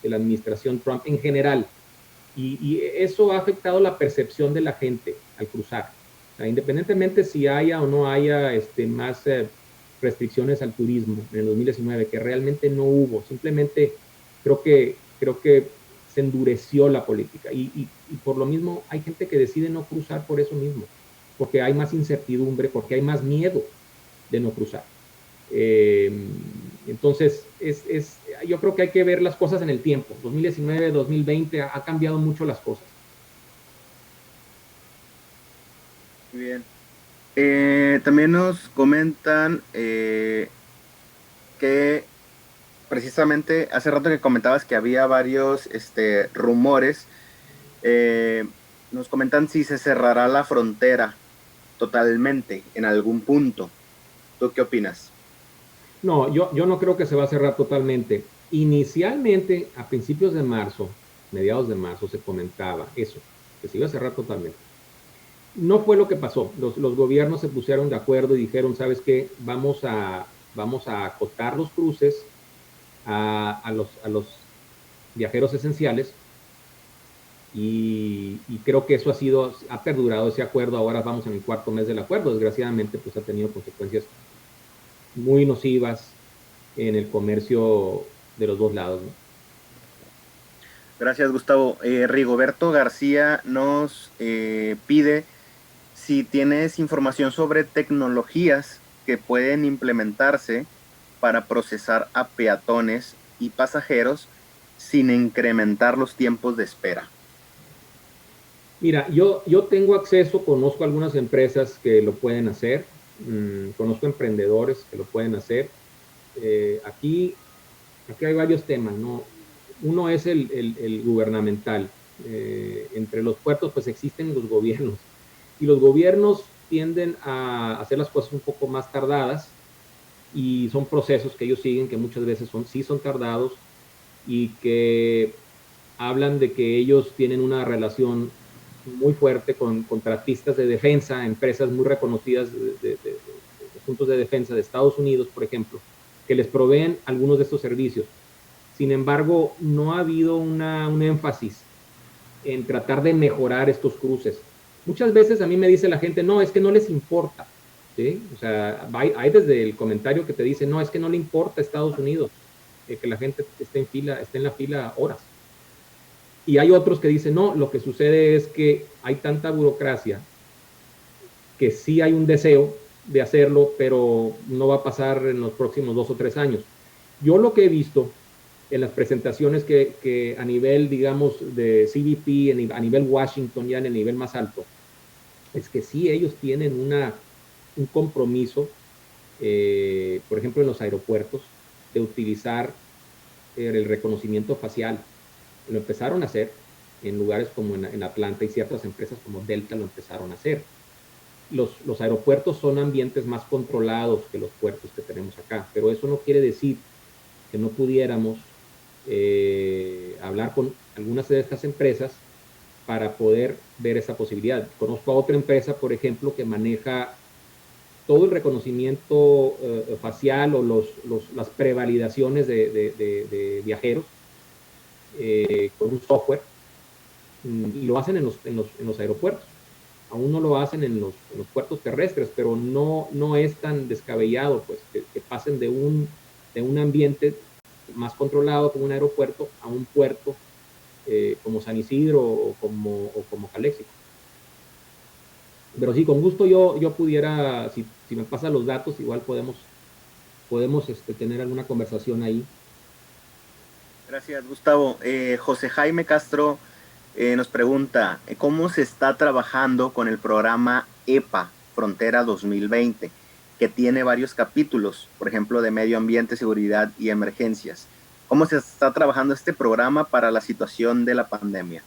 de la administración Trump en general, y eso ha afectado la percepción de la gente al cruzar. O sea, independientemente si haya o no haya más restricciones al turismo en el 2019, que realmente no hubo, simplemente creo que se endureció la política y por lo mismo hay gente que decide no cruzar por eso mismo, porque hay más incertidumbre, porque hay más miedo de no cruzar. Entonces, yo creo que hay que ver las cosas en el tiempo. 2019, 2020 ha cambiado mucho las cosas. Muy bien. También nos comentan que precisamente hace rato que comentabas que había varios rumores. Nos comentan si se cerrará la frontera totalmente en algún punto. ¿Tú qué opinas? No, yo no creo que se va a cerrar totalmente. Inicialmente, a principios de marzo, mediados de marzo, se comentaba eso, que se iba a cerrar totalmente. No fue lo que pasó. Los gobiernos se pusieron de acuerdo y dijeron, ¿sabes qué? Vamos a acotar los cruces a los viajeros esenciales y creo que eso ha perdurado ese acuerdo. Ahora vamos en el cuarto mes del acuerdo. Desgraciadamente, pues ha tenido consecuencias muy nocivas en el comercio de los dos lados, ¿no? Gracias, Gustavo. Rigoberto García nos pide si tienes información sobre tecnologías que pueden implementarse para procesar a peatones y pasajeros sin incrementar los tiempos de espera. Mira, yo tengo acceso, conozco algunas empresas que lo pueden hacer, conozco emprendedores que lo pueden hacer. Aquí hay varios temas, ¿no? Uno es el gubernamental. Entre los puertos pues existen los gobiernos y los gobiernos tienden a hacer las cosas un poco más tardadas y son procesos que ellos siguen que muchas veces son tardados y que hablan de que ellos tienen una relación muy fuerte con contratistas de defensa, empresas muy reconocidas de asuntos de defensa de Estados Unidos, por ejemplo, que les proveen algunos de estos servicios. Sin embargo, no ha habido un énfasis en tratar de mejorar estos cruces. Muchas veces a mí me dice la gente, no, es que no les importa, ¿sí? O sea, hay desde el comentario que te dice, no, es que no le importa a Estados Unidos que la gente esté en la fila horas. Y hay otros que dicen, no, lo que sucede es que hay tanta burocracia que sí hay un deseo de hacerlo, pero no va a pasar en los próximos 2 o 3 años. Yo lo que he visto en las presentaciones que a nivel, digamos, de CBP, a nivel Washington, ya en el nivel más alto, es que sí ellos tienen un compromiso, por ejemplo, en los aeropuertos, de utilizar el reconocimiento facial. Lo empezaron a hacer en lugares como en Atlanta, y ciertas empresas como Delta lo empezaron a hacer. Los aeropuertos son ambientes más controlados que los puertos que tenemos acá, pero eso no quiere decir que no pudiéramos hablar con algunas de estas empresas para poder ver esa posibilidad. Conozco a otra empresa, por ejemplo, que maneja todo el reconocimiento facial o las prevalidaciones de viajeros con un software, y lo hacen en los aeropuertos. Aún no lo hacen en los puertos terrestres, pero no es tan descabellado, pues, que pasen de un ambiente más controlado como un aeropuerto a un puerto como San Isidro o como Caléxico. Pero sí, con gusto yo pudiera, si me pasan los datos, igual podemos tener alguna conversación ahí. Gracias, Gustavo. José Jaime Castro nos pregunta, ¿cómo se está trabajando con el programa EPA Frontera 2020, que tiene varios capítulos, por ejemplo, de medio ambiente, seguridad y emergencias? ¿Cómo se está trabajando este programa para la situación de la pandemia?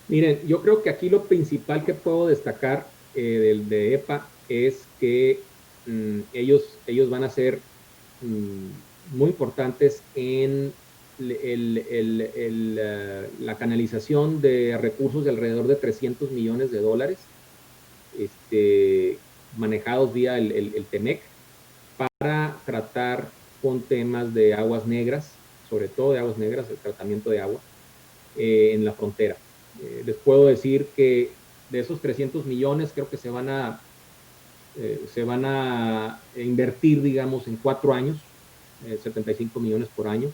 Miren, yo creo que aquí lo principal que puedo destacar de EPA es que ellos van a ser muy importantes en la canalización de recursos de alrededor de $300 millones, manejados vía el TEMEC, para tratar con temas de aguas negras, sobre todo de aguas negras, el tratamiento de agua en la frontera. Les puedo decir que de esos 300 millones creo que se van a invertir, digamos, en 4 años, 75 millones por año.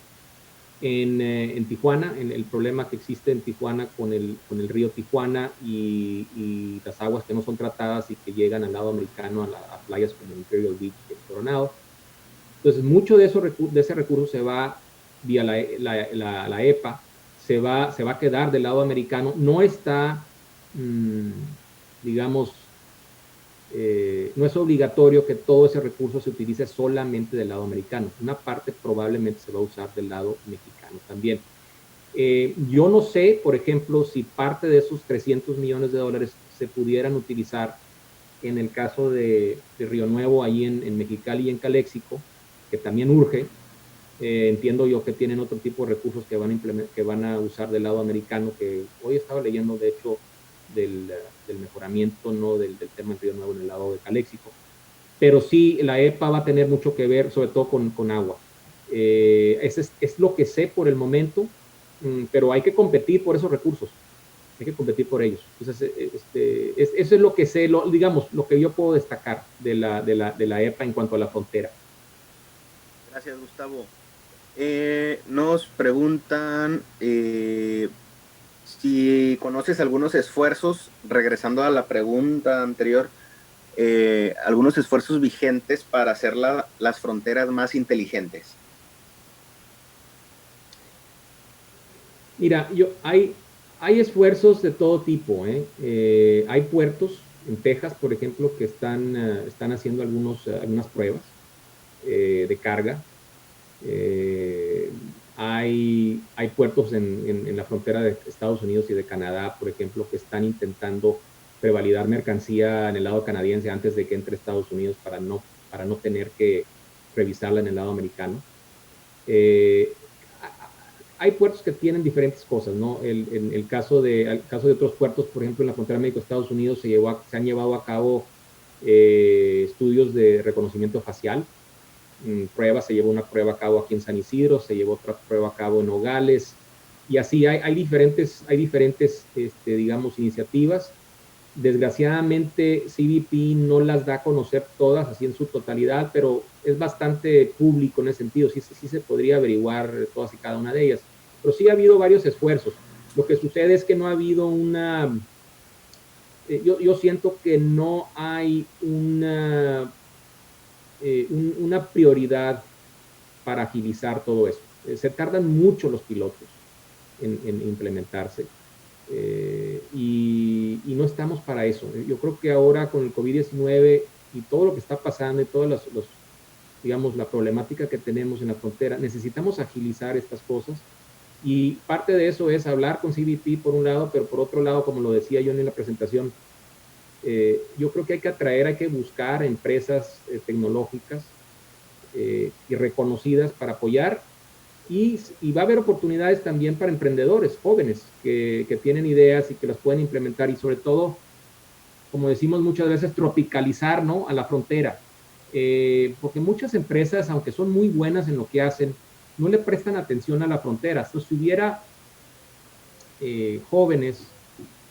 En Tijuana, en el problema que existe en Tijuana con el río Tijuana y las aguas que no son tratadas y que llegan al lado americano a playas como Imperial Beach y el Coronado. Entonces, mucho de ese recurso se va vía la EPA, se va a quedar del lado americano. No está, digamos, no es obligatorio que todo ese recurso se utilice solamente del lado americano. Una parte probablemente se va a usar del lado mexicano también. Yo no sé, por ejemplo, si parte de esos $300 millones se pudieran utilizar en el caso de Río Nuevo, ahí en Mexicali y en Caléxico, que también urge. Entiendo yo que tienen otro tipo de recursos que van a usar del lado americano, que hoy estaba leyendo, de hecho, del mejoramiento, ¿no?, del tema en Río Nuevo en el lado de Caléxico. Pero sí, la EPA va a tener mucho que ver, sobre todo con agua. Es lo que sé por el momento, pero hay que competir por esos recursos. Hay que competir por ellos. Entonces, eso es lo que sé, digamos, lo que yo puedo destacar de la EPA en cuanto a la frontera. Gracias, Gustavo. Nos preguntan si conoces algunos esfuerzos, regresando a la pregunta anterior, algunos esfuerzos vigentes para hacer las fronteras más inteligentes. Mira, hay esfuerzos de todo tipo. Hay puertos en Texas, por ejemplo, que están haciendo algunas pruebas de carga. Hay puertos en la frontera de Estados Unidos y de Canadá, por ejemplo, que están intentando prevalidar mercancía en el lado canadiense antes de que entre Estados Unidos para no tener que revisarla en el lado americano. Hay puertos que tienen diferentes cosas, ¿no? El caso de otros puertos, por ejemplo, en la frontera México-Estados Unidos se han llevado a cabo estudios de reconocimiento facial, pruebas. Se llevó una prueba a cabo aquí en San Isidro, se llevó otra prueba a cabo en Nogales, y así hay diferentes digamos, iniciativas. Desgraciadamente, CBP no las da a conocer todas así en su totalidad, pero es bastante público en ese sentido. Sí se podría averiguar todas y cada una de ellas. Pero sí ha habido varios esfuerzos. Lo que sucede es que no ha habido yo siento que no hay una prioridad para agilizar todo eso. Se tardan mucho los pilotos en implementarse. Y no estamos para eso. Yo creo que ahora con el COVID-19 y todo lo que está pasando y todas digamos, la problemática que tenemos en la frontera, necesitamos agilizar estas cosas. Y parte de eso es hablar con CBP por un lado, pero por otro lado, como lo decía yo en la presentación, yo creo que hay que atraer, hay que buscar empresas tecnológicas y reconocidas para apoyar y va a haber oportunidades también para emprendedores jóvenes que tienen ideas y que las pueden implementar y sobre todo, como decimos muchas veces, tropicalizar, ¿no?, a la frontera. Porque muchas empresas, aunque son muy buenas en lo que hacen, no le prestan atención a la frontera. Entonces, si hubiera jóvenes,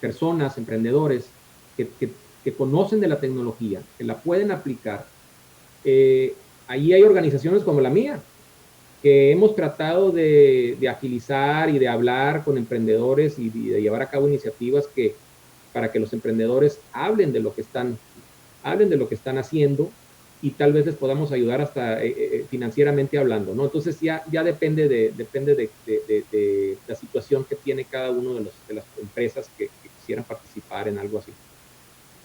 personas, emprendedores que conocen de la tecnología, que la pueden aplicar, ahí hay organizaciones como la mía, que hemos tratado de agilizar y de hablar con emprendedores y de llevar a cabo iniciativas para que los emprendedores hablen de lo que están haciendo y tal vez les podamos ayudar hasta financieramente hablando, ¿no? Entonces ya depende de la situación que tiene cada uno de las empresas que quisieran participar en algo así.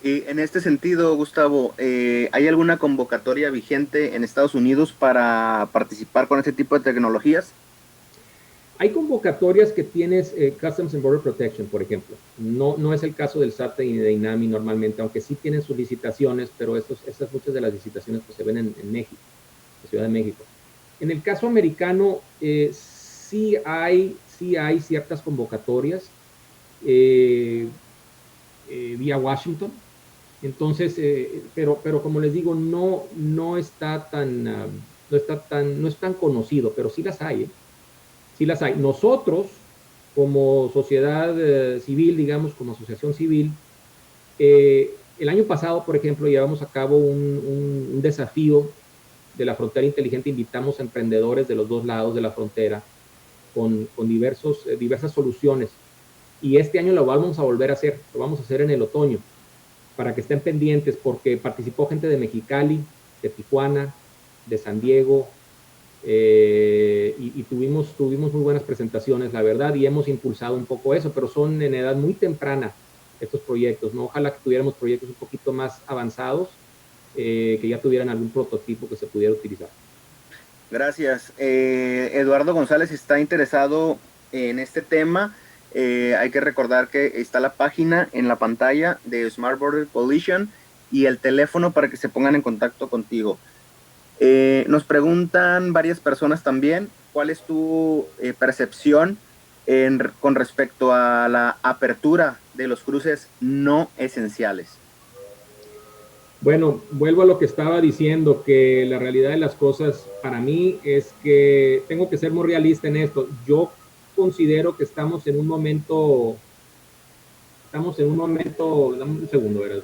Y en este sentido, Gustavo, ¿hay alguna convocatoria vigente en Estados Unidos para participar con este tipo de tecnologías? Hay convocatorias que tienes Customs and Border Protection, por ejemplo. No es el caso del SAT y de INAMI normalmente, aunque sí tienen sus licitaciones, pero estas muchas de las licitaciones pues, se ven en México, en Ciudad de México. En el caso americano, sí hay ciertas convocatorias vía Washington. Entonces, pero como les digo, no es tan conocido, pero sí las hay, ¿eh? Sí las hay. Nosotros, como sociedad civil, digamos, como asociación civil, el año pasado, por ejemplo, llevamos a cabo un desafío de la frontera inteligente. Invitamos a emprendedores de los dos lados de la frontera con diversas soluciones. Y este año lo vamos a volver a hacer, lo vamos a hacer en el otoño, para que estén pendientes, porque participó gente de Mexicali, de Tijuana, de San Diego, y tuvimos muy buenas presentaciones, la verdad, y hemos impulsado un poco eso, pero son en edad muy temprana estos proyectos, ¿no? Ojalá que tuviéramos proyectos un poquito más avanzados, que ya tuvieran algún prototipo que se pudiera utilizar. Gracias. Eduardo González está interesado en este tema. Hay que recordar que está la página en la pantalla de Smart Border Coalition y el teléfono para que se pongan en contacto contigo. Nos preguntan varias personas también, ¿cuál es tu percepción con respecto a la apertura de los cruces no esenciales? Bueno, vuelvo a lo que estaba diciendo, que la realidad de las cosas para mí es que tengo que ser muy realista en esto. Yo considero que estamos en un momento, dame un segundo, ¿verdad?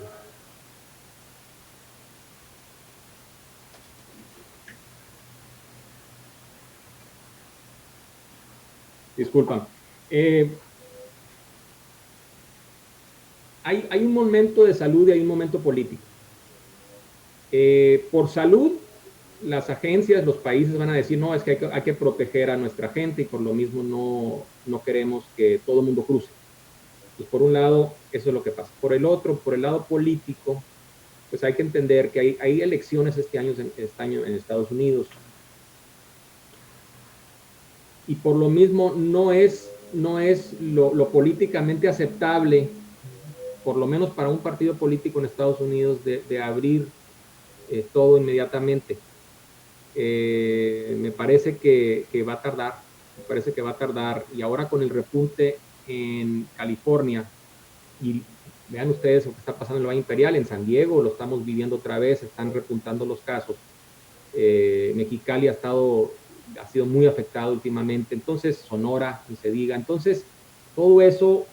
Disculpa. Hay un momento de salud y hay un momento político. Por salud, las agencias, los países van a decir, no, es que hay que proteger a nuestra gente y por lo mismo no queremos que todo el mundo cruce. Pues por un lado, eso es lo que pasa. Por el otro, por el lado político, pues hay que entender que hay elecciones este año en Estados Unidos. Y por lo mismo no es lo políticamente aceptable, por lo menos para un partido político en Estados Unidos, de abrir todo inmediatamente. Me parece que va a tardar, y ahora con el repunte en California, y vean ustedes lo que está pasando en el Valle Imperial, en San Diego, lo estamos viviendo otra vez, están repuntando los casos. Mexicali ha sido muy afectado últimamente, entonces Sonora, ni se diga. Entonces, todo eso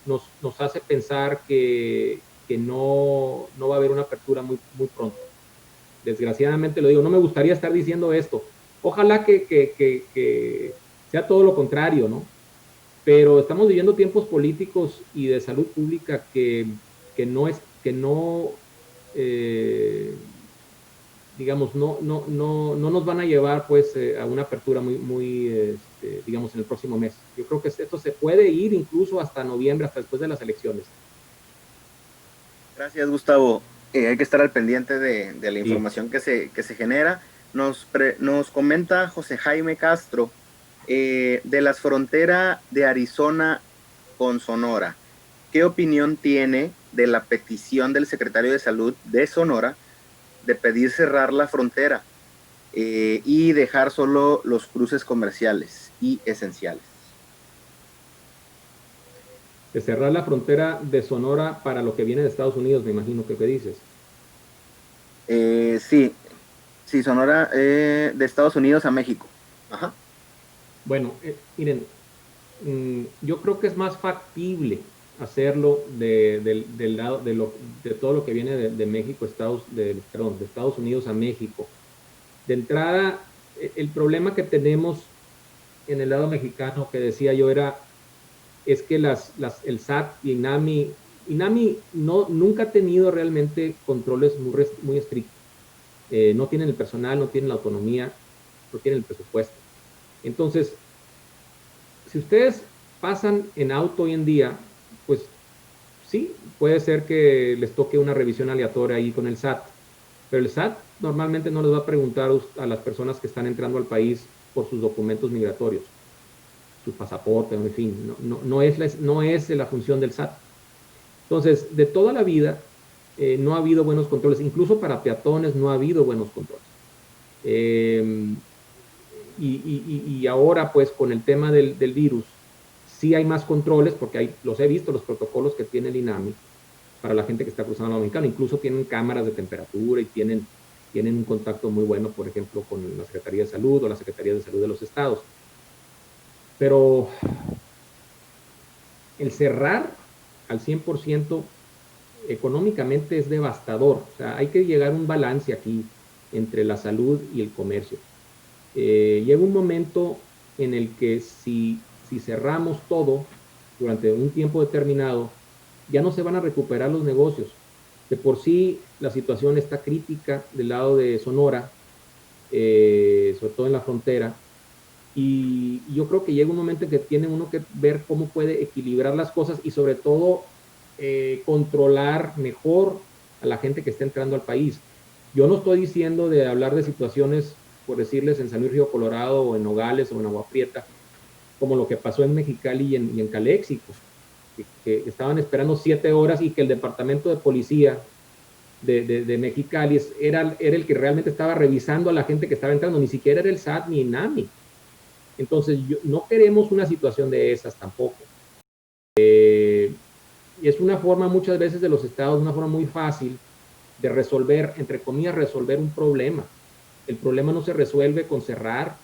nos hace pensar que no va a haber una apertura muy pronto. Desgraciadamente lo digo, no me gustaría estar diciendo esto. Ojalá que sea todo lo contrario, ¿no? Pero estamos viviendo tiempos políticos y de salud pública que que no digamos, no nos van a llevar pues a una apertura digamos, en el próximo mes. Yo creo que esto se puede ir incluso hasta noviembre, hasta después de las elecciones. Gracias, Gustavo. Hay que estar al pendiente de la Sí. información que se genera. Nos comenta José Jaime Castro de la frontera de Arizona con Sonora. ¿Qué opinión tiene de la petición del secretario de Salud de Sonora de pedir cerrar la frontera y dejar solo los cruces comerciales y esenciales? De cerrar la frontera de Sonora para lo que viene de Estados Unidos, me imagino que dices. Sí, Sonora de Estados Unidos a México. Ajá. Bueno, miren, yo creo que es más factible hacerlo del lado de todo lo que viene de México, de Estados Unidos a México. De entrada, el problema que tenemos en el lado mexicano, que decía yo, es que el SAT y INAMI nunca ha tenido realmente controles muy estrictos. No tienen el personal, no tienen la autonomía, no tienen el presupuesto. Entonces, si ustedes pasan en auto hoy en día, pues sí, puede ser que les toque una revisión aleatoria ahí con el SAT, pero el SAT normalmente no les va a preguntar a las personas que están entrando al país por sus documentos migratorios, sus pasaportes, en fin, no es la función del SAT. Entonces, de toda la vida, no ha habido buenos controles, incluso para peatones no ha habido buenos controles. Y ahora, pues, con el tema del virus, sí hay más controles, porque los he visto, los protocolos que tiene el INAMI para la gente que está cruzando el lado mexicano. Incluso tienen cámaras de temperatura y tienen un contacto muy bueno, por ejemplo, con la Secretaría de Salud o la Secretaría de Salud de los estados. Pero el cerrar al 100% económicamente es devastador. O sea, hay que llegar a un balance aquí entre la salud y el comercio. Llega un momento en el que si cerramos todo durante un tiempo determinado, ya no se van a recuperar los negocios. De por sí la situación está crítica del lado de Sonora, sobre todo en la frontera, y yo creo que llega un momento en que tiene uno que ver cómo puede equilibrar las cosas y sobre todo controlar mejor a la gente que está entrando al país. Yo no estoy diciendo de hablar de situaciones, por decirles, en San Luis Río Colorado o en Nogales o en Agua Prieta, como lo que pasó en Mexicali y en Caléxico, que estaban esperando 7 horas y que el departamento de policía de Mexicali era el que realmente estaba revisando a la gente que estaba entrando, ni siquiera era el SAT ni INAMI. Entonces, no queremos una situación de esas tampoco. Y es una forma muchas veces de los estados, una forma muy fácil de resolver, entre comillas, resolver un problema. El problema no se resuelve con cerrar,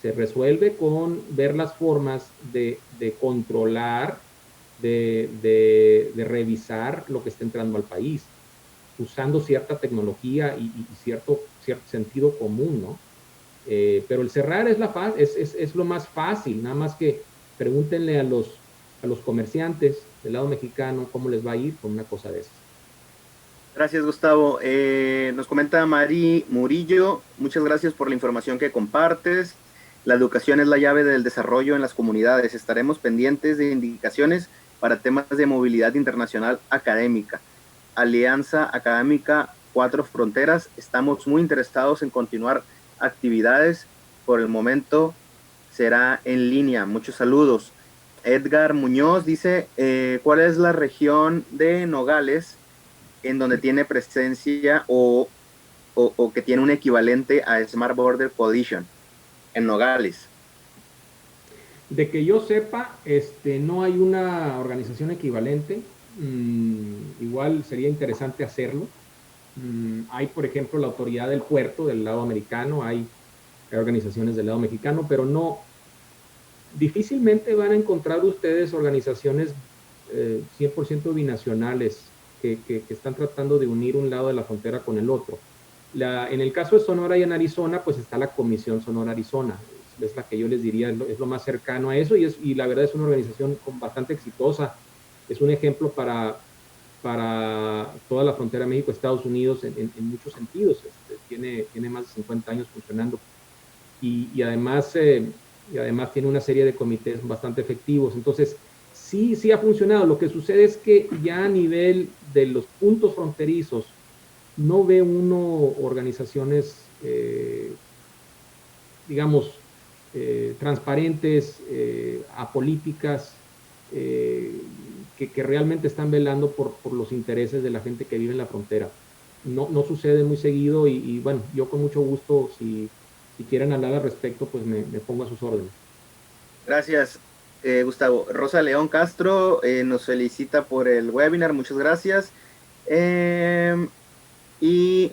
se resuelve con ver las formas de controlar, de revisar lo que está entrando al país, usando cierta tecnología y cierto sentido común, ¿no? Pero el cerrar es lo más fácil, nada más que pregúntenle a los comerciantes del lado mexicano cómo les va a ir con una cosa de esas. Gracias, Gustavo. Nos comenta Mari Murillo, muchas gracias por la información que compartes. La educación es la llave del desarrollo en las comunidades. Estaremos pendientes de indicaciones para temas de movilidad internacional académica. Alianza Académica Cuatro Fronteras, estamos muy interesados en continuar actividades. Por el momento será en línea. Muchos saludos. Edgar Muñoz dice, ¿cuál es la región de Nogales en donde tiene presencia o que tiene un equivalente a Smart Border Coalition en Nogales? De que yo sepa, no hay una organización equivalente. Igual sería interesante hacerlo. Hay, por ejemplo, la autoridad del puerto del lado americano, hay organizaciones del lado mexicano, pero no, difícilmente van a encontrar ustedes organizaciones 100% binacionales que están tratando de unir un lado de la frontera con el otro. En el caso de Sonora y en Arizona, pues está la Comisión Sonora-Arizona, es la que yo les diría, es lo más cercano a eso, y la verdad es una organización bastante exitosa, es un ejemplo para para toda la frontera México-Estados Unidos en muchos sentidos. Tiene más de 50 años funcionando y además tiene una serie de comités bastante efectivos. Entonces, sí ha funcionado. Lo que sucede es que ya a nivel de los puntos fronterizos no ve uno organizaciones, digamos, transparentes, apolíticas, que realmente están velando por los intereses de la gente que vive en la frontera. No sucede muy seguido y bueno, yo con mucho gusto, si quieren hablar al respecto, pues me pongo a sus órdenes. Gracias, Gustavo. Rosa León Castro nos felicita por el webinar, muchas gracias. Y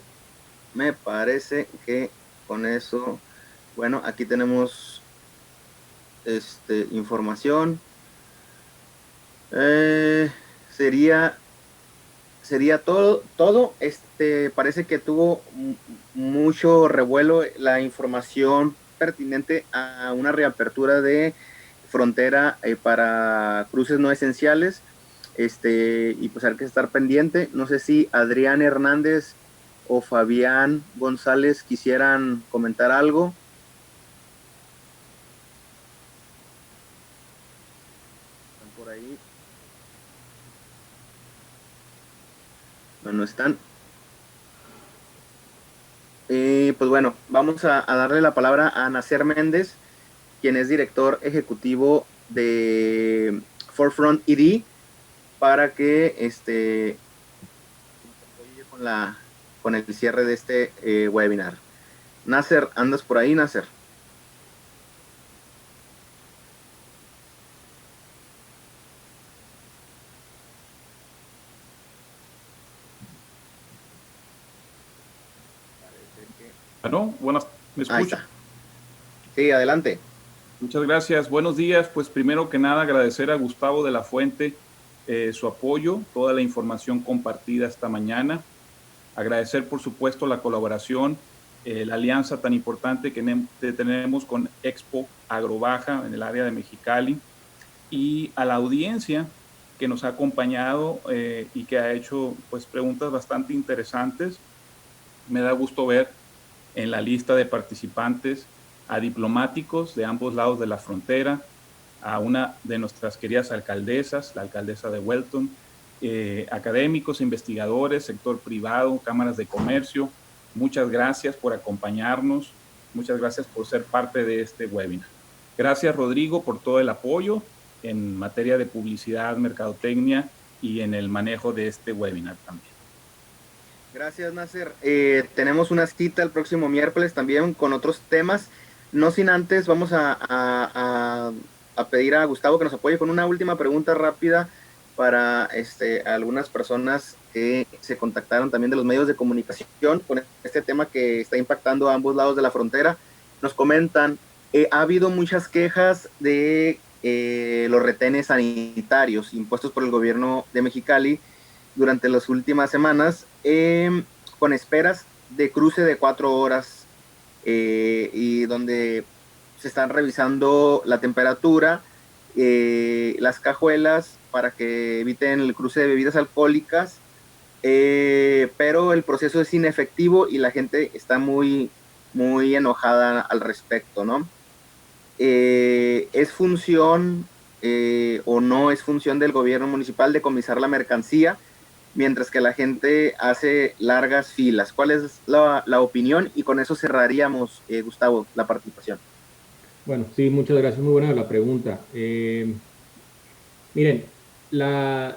me parece que con eso, bueno, aquí tenemos información. Sería todo. Parece que tuvo mucho revuelo la información pertinente a una reapertura de frontera para cruces no esenciales. Y pues hay que estar pendiente. No sé si Adrián Hernández o Fabián González quisieran comentar algo. ¿Están por ahí? No están. Pues bueno, vamos a darle la palabra a Nasser Méndez, quien es director ejecutivo de Forefront ED, para que con el cierre de este webinar. Nasser, ¿andas por ahí, Nasser? Bueno, buenas, ¿me escucha? Ahí está. Sí, adelante. Muchas gracias. Buenos días. Pues primero que nada agradecer a Gustavo de la Fuente su apoyo, toda la información compartida esta mañana. Agradecer, por supuesto, la colaboración, la alianza tan importante que tenemos con Expo Agrobaja en el área de Mexicali, y a la audiencia que nos ha acompañado y que ha hecho pues preguntas bastante interesantes. Me da gusto ver en la lista de participantes a diplomáticos de ambos lados de la frontera, a una de nuestras queridas alcaldesas, la alcaldesa de Welton, académicos, investigadores, sector privado, cámaras de comercio. Muchas gracias por acompañarnos, muchas gracias por ser parte de este webinar. Gracias, Rodrigo, por todo el apoyo en materia de publicidad, mercadotecnia y en el manejo de este webinar también. Gracias, Nasser. Tenemos una cita el próximo miércoles también con otros temas. No sin antes, vamos a pedir a Gustavo que nos apoye con una última pregunta rápida para algunas personas que se contactaron también de los medios de comunicación con este tema que está impactando a ambos lados de la frontera. Nos comentan, ha habido muchas quejas de los retenes sanitarios impuestos por el gobierno de Mexicali durante las últimas semanas, con esperas de cruce de 4 horas y donde se están revisando la temperatura, las cajuelas para que eviten el cruce de bebidas alcohólicas, pero el proceso es inefectivo y la gente está muy enojada al respecto, ¿no? ¿Es función o no es función del gobierno municipal decomisar la mercancía mientras que la gente hace largas filas? ¿Cuál es la opinión? Y con eso cerraríamos, Gustavo, la participación. Bueno, sí, muchas gracias. Muy buena la pregunta. Miren, las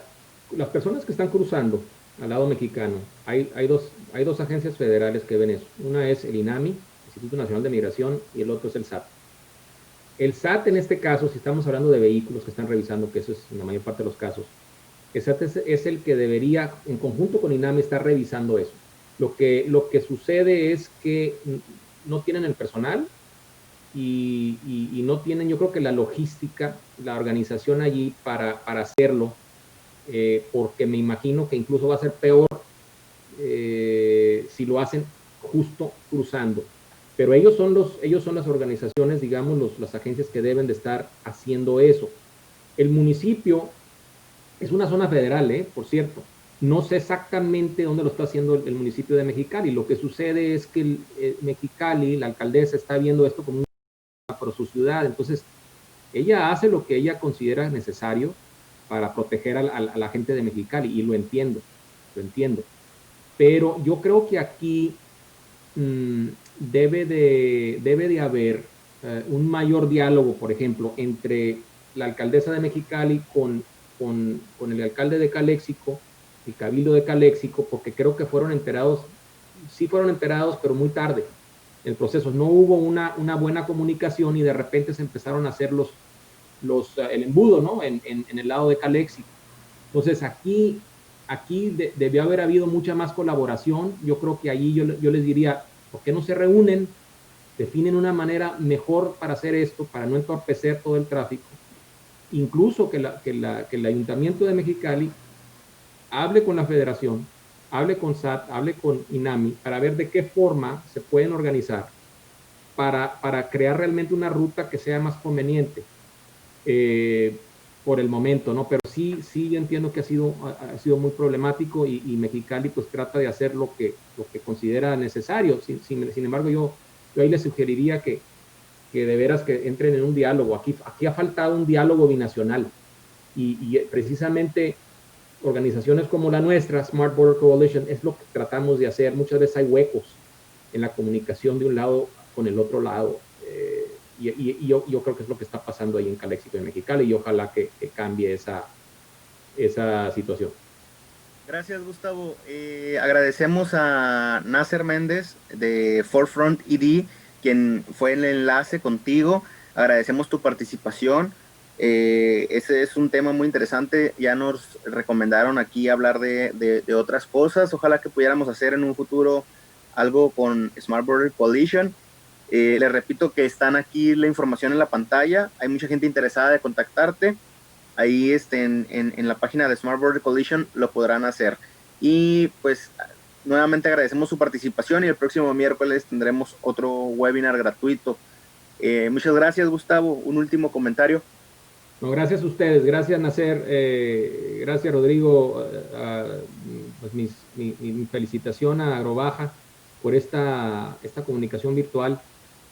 personas que están cruzando al lado mexicano, hay dos agencias federales que ven eso. Una es el INAMI, Instituto Nacional de Migración, y el otro es el SAT. El SAT, en este caso, si estamos hablando de vehículos que están revisando, que eso es en la mayor parte de los casos, el SAT es el que debería, en conjunto con INAMI, estar revisando eso. Lo que sucede es que no tienen el personal y no tienen, yo creo que la logística, la organización allí para hacerlo, porque me imagino que incluso va a ser peor si lo hacen justo cruzando. Pero ellos son las organizaciones, digamos, las agencias que deben de estar haciendo eso. El municipio es una zona federal, por cierto. No sé exactamente dónde lo está haciendo el municipio de Mexicali. Lo que sucede es que Mexicali, la alcaldesa, está viendo esto como un para su ciudad. Entonces, ella hace lo que ella considera necesario para proteger a la gente de Mexicali, y lo entiendo, lo entiendo. Pero yo creo que aquí debe de haber un mayor diálogo, por ejemplo, entre la alcaldesa de Mexicali con el alcalde de Caléxico, el cabildo de Caléxico, porque creo que fueron enterados, sí fueron enterados, pero muy tarde el proceso. No hubo una buena comunicación y de repente se empezaron a hacer el embudo, ¿no? En el lado de Caléxico. Entonces aquí debió haber habido mucha más colaboración. Yo creo que allí yo les diría, ¿por qué no se reúnen? Definen una manera mejor para hacer esto, para no entorpecer todo el tráfico. Incluso que el Ayuntamiento de Mexicali hable con la Federación, hable con SAT, hable con INAMI, para ver de qué forma se pueden organizar para crear realmente una ruta que sea más conveniente. Por el momento, ¿no? Pero sí, yo entiendo que ha sido muy problemático y Mexicali pues trata de hacer lo que considera necesario. Sin embargo, yo ahí le sugeriría que de veras que entren en un diálogo. Aquí ha faltado un diálogo binacional y precisamente organizaciones como la nuestra, Smart Border Coalition, es lo que tratamos de hacer. Muchas veces hay huecos en la comunicación de un lado con el otro lado. Y yo creo que es lo que está pasando ahí en Caléxico y Mexicali, y ojalá que cambie esa situación. Gracias, Gustavo. Agradecemos a Nasser Méndez de Forefront ED, quien fue el enlace contigo. Agradecemos tu participación. Ese es un tema muy interesante. Ya nos recomendaron aquí hablar de otras cosas. Ojalá que pudiéramos hacer en un futuro algo con Smart Border Coalition. Les repito que están aquí la información en la pantalla. Hay mucha gente interesada de contactarte. Ahí en la página de Smart Border Coalition lo podrán hacer. Y pues nuevamente agradecemos su participación y el próximo miércoles tendremos otro webinar gratuito. Muchas gracias, Gustavo. Un último comentario. No, gracias a ustedes, gracias Nacer, gracias Rodrigo, pues mi felicitación a Agrobaja por esta comunicación virtual,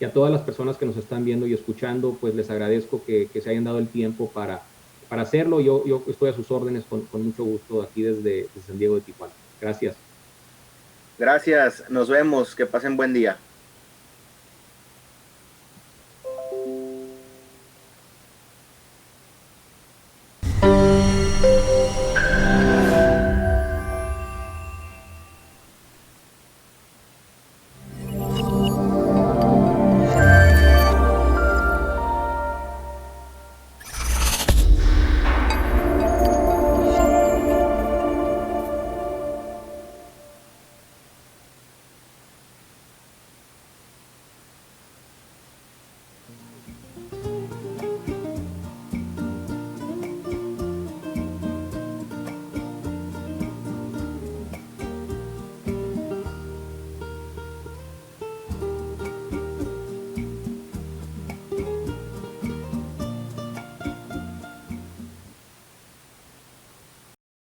y a todas las personas que nos están viendo y escuchando, pues les agradezco que se hayan dado el tiempo para hacerlo. Yo estoy a sus órdenes con mucho gusto aquí desde San Diego de Tijuana. Gracias. Gracias, nos vemos, que pasen buen día.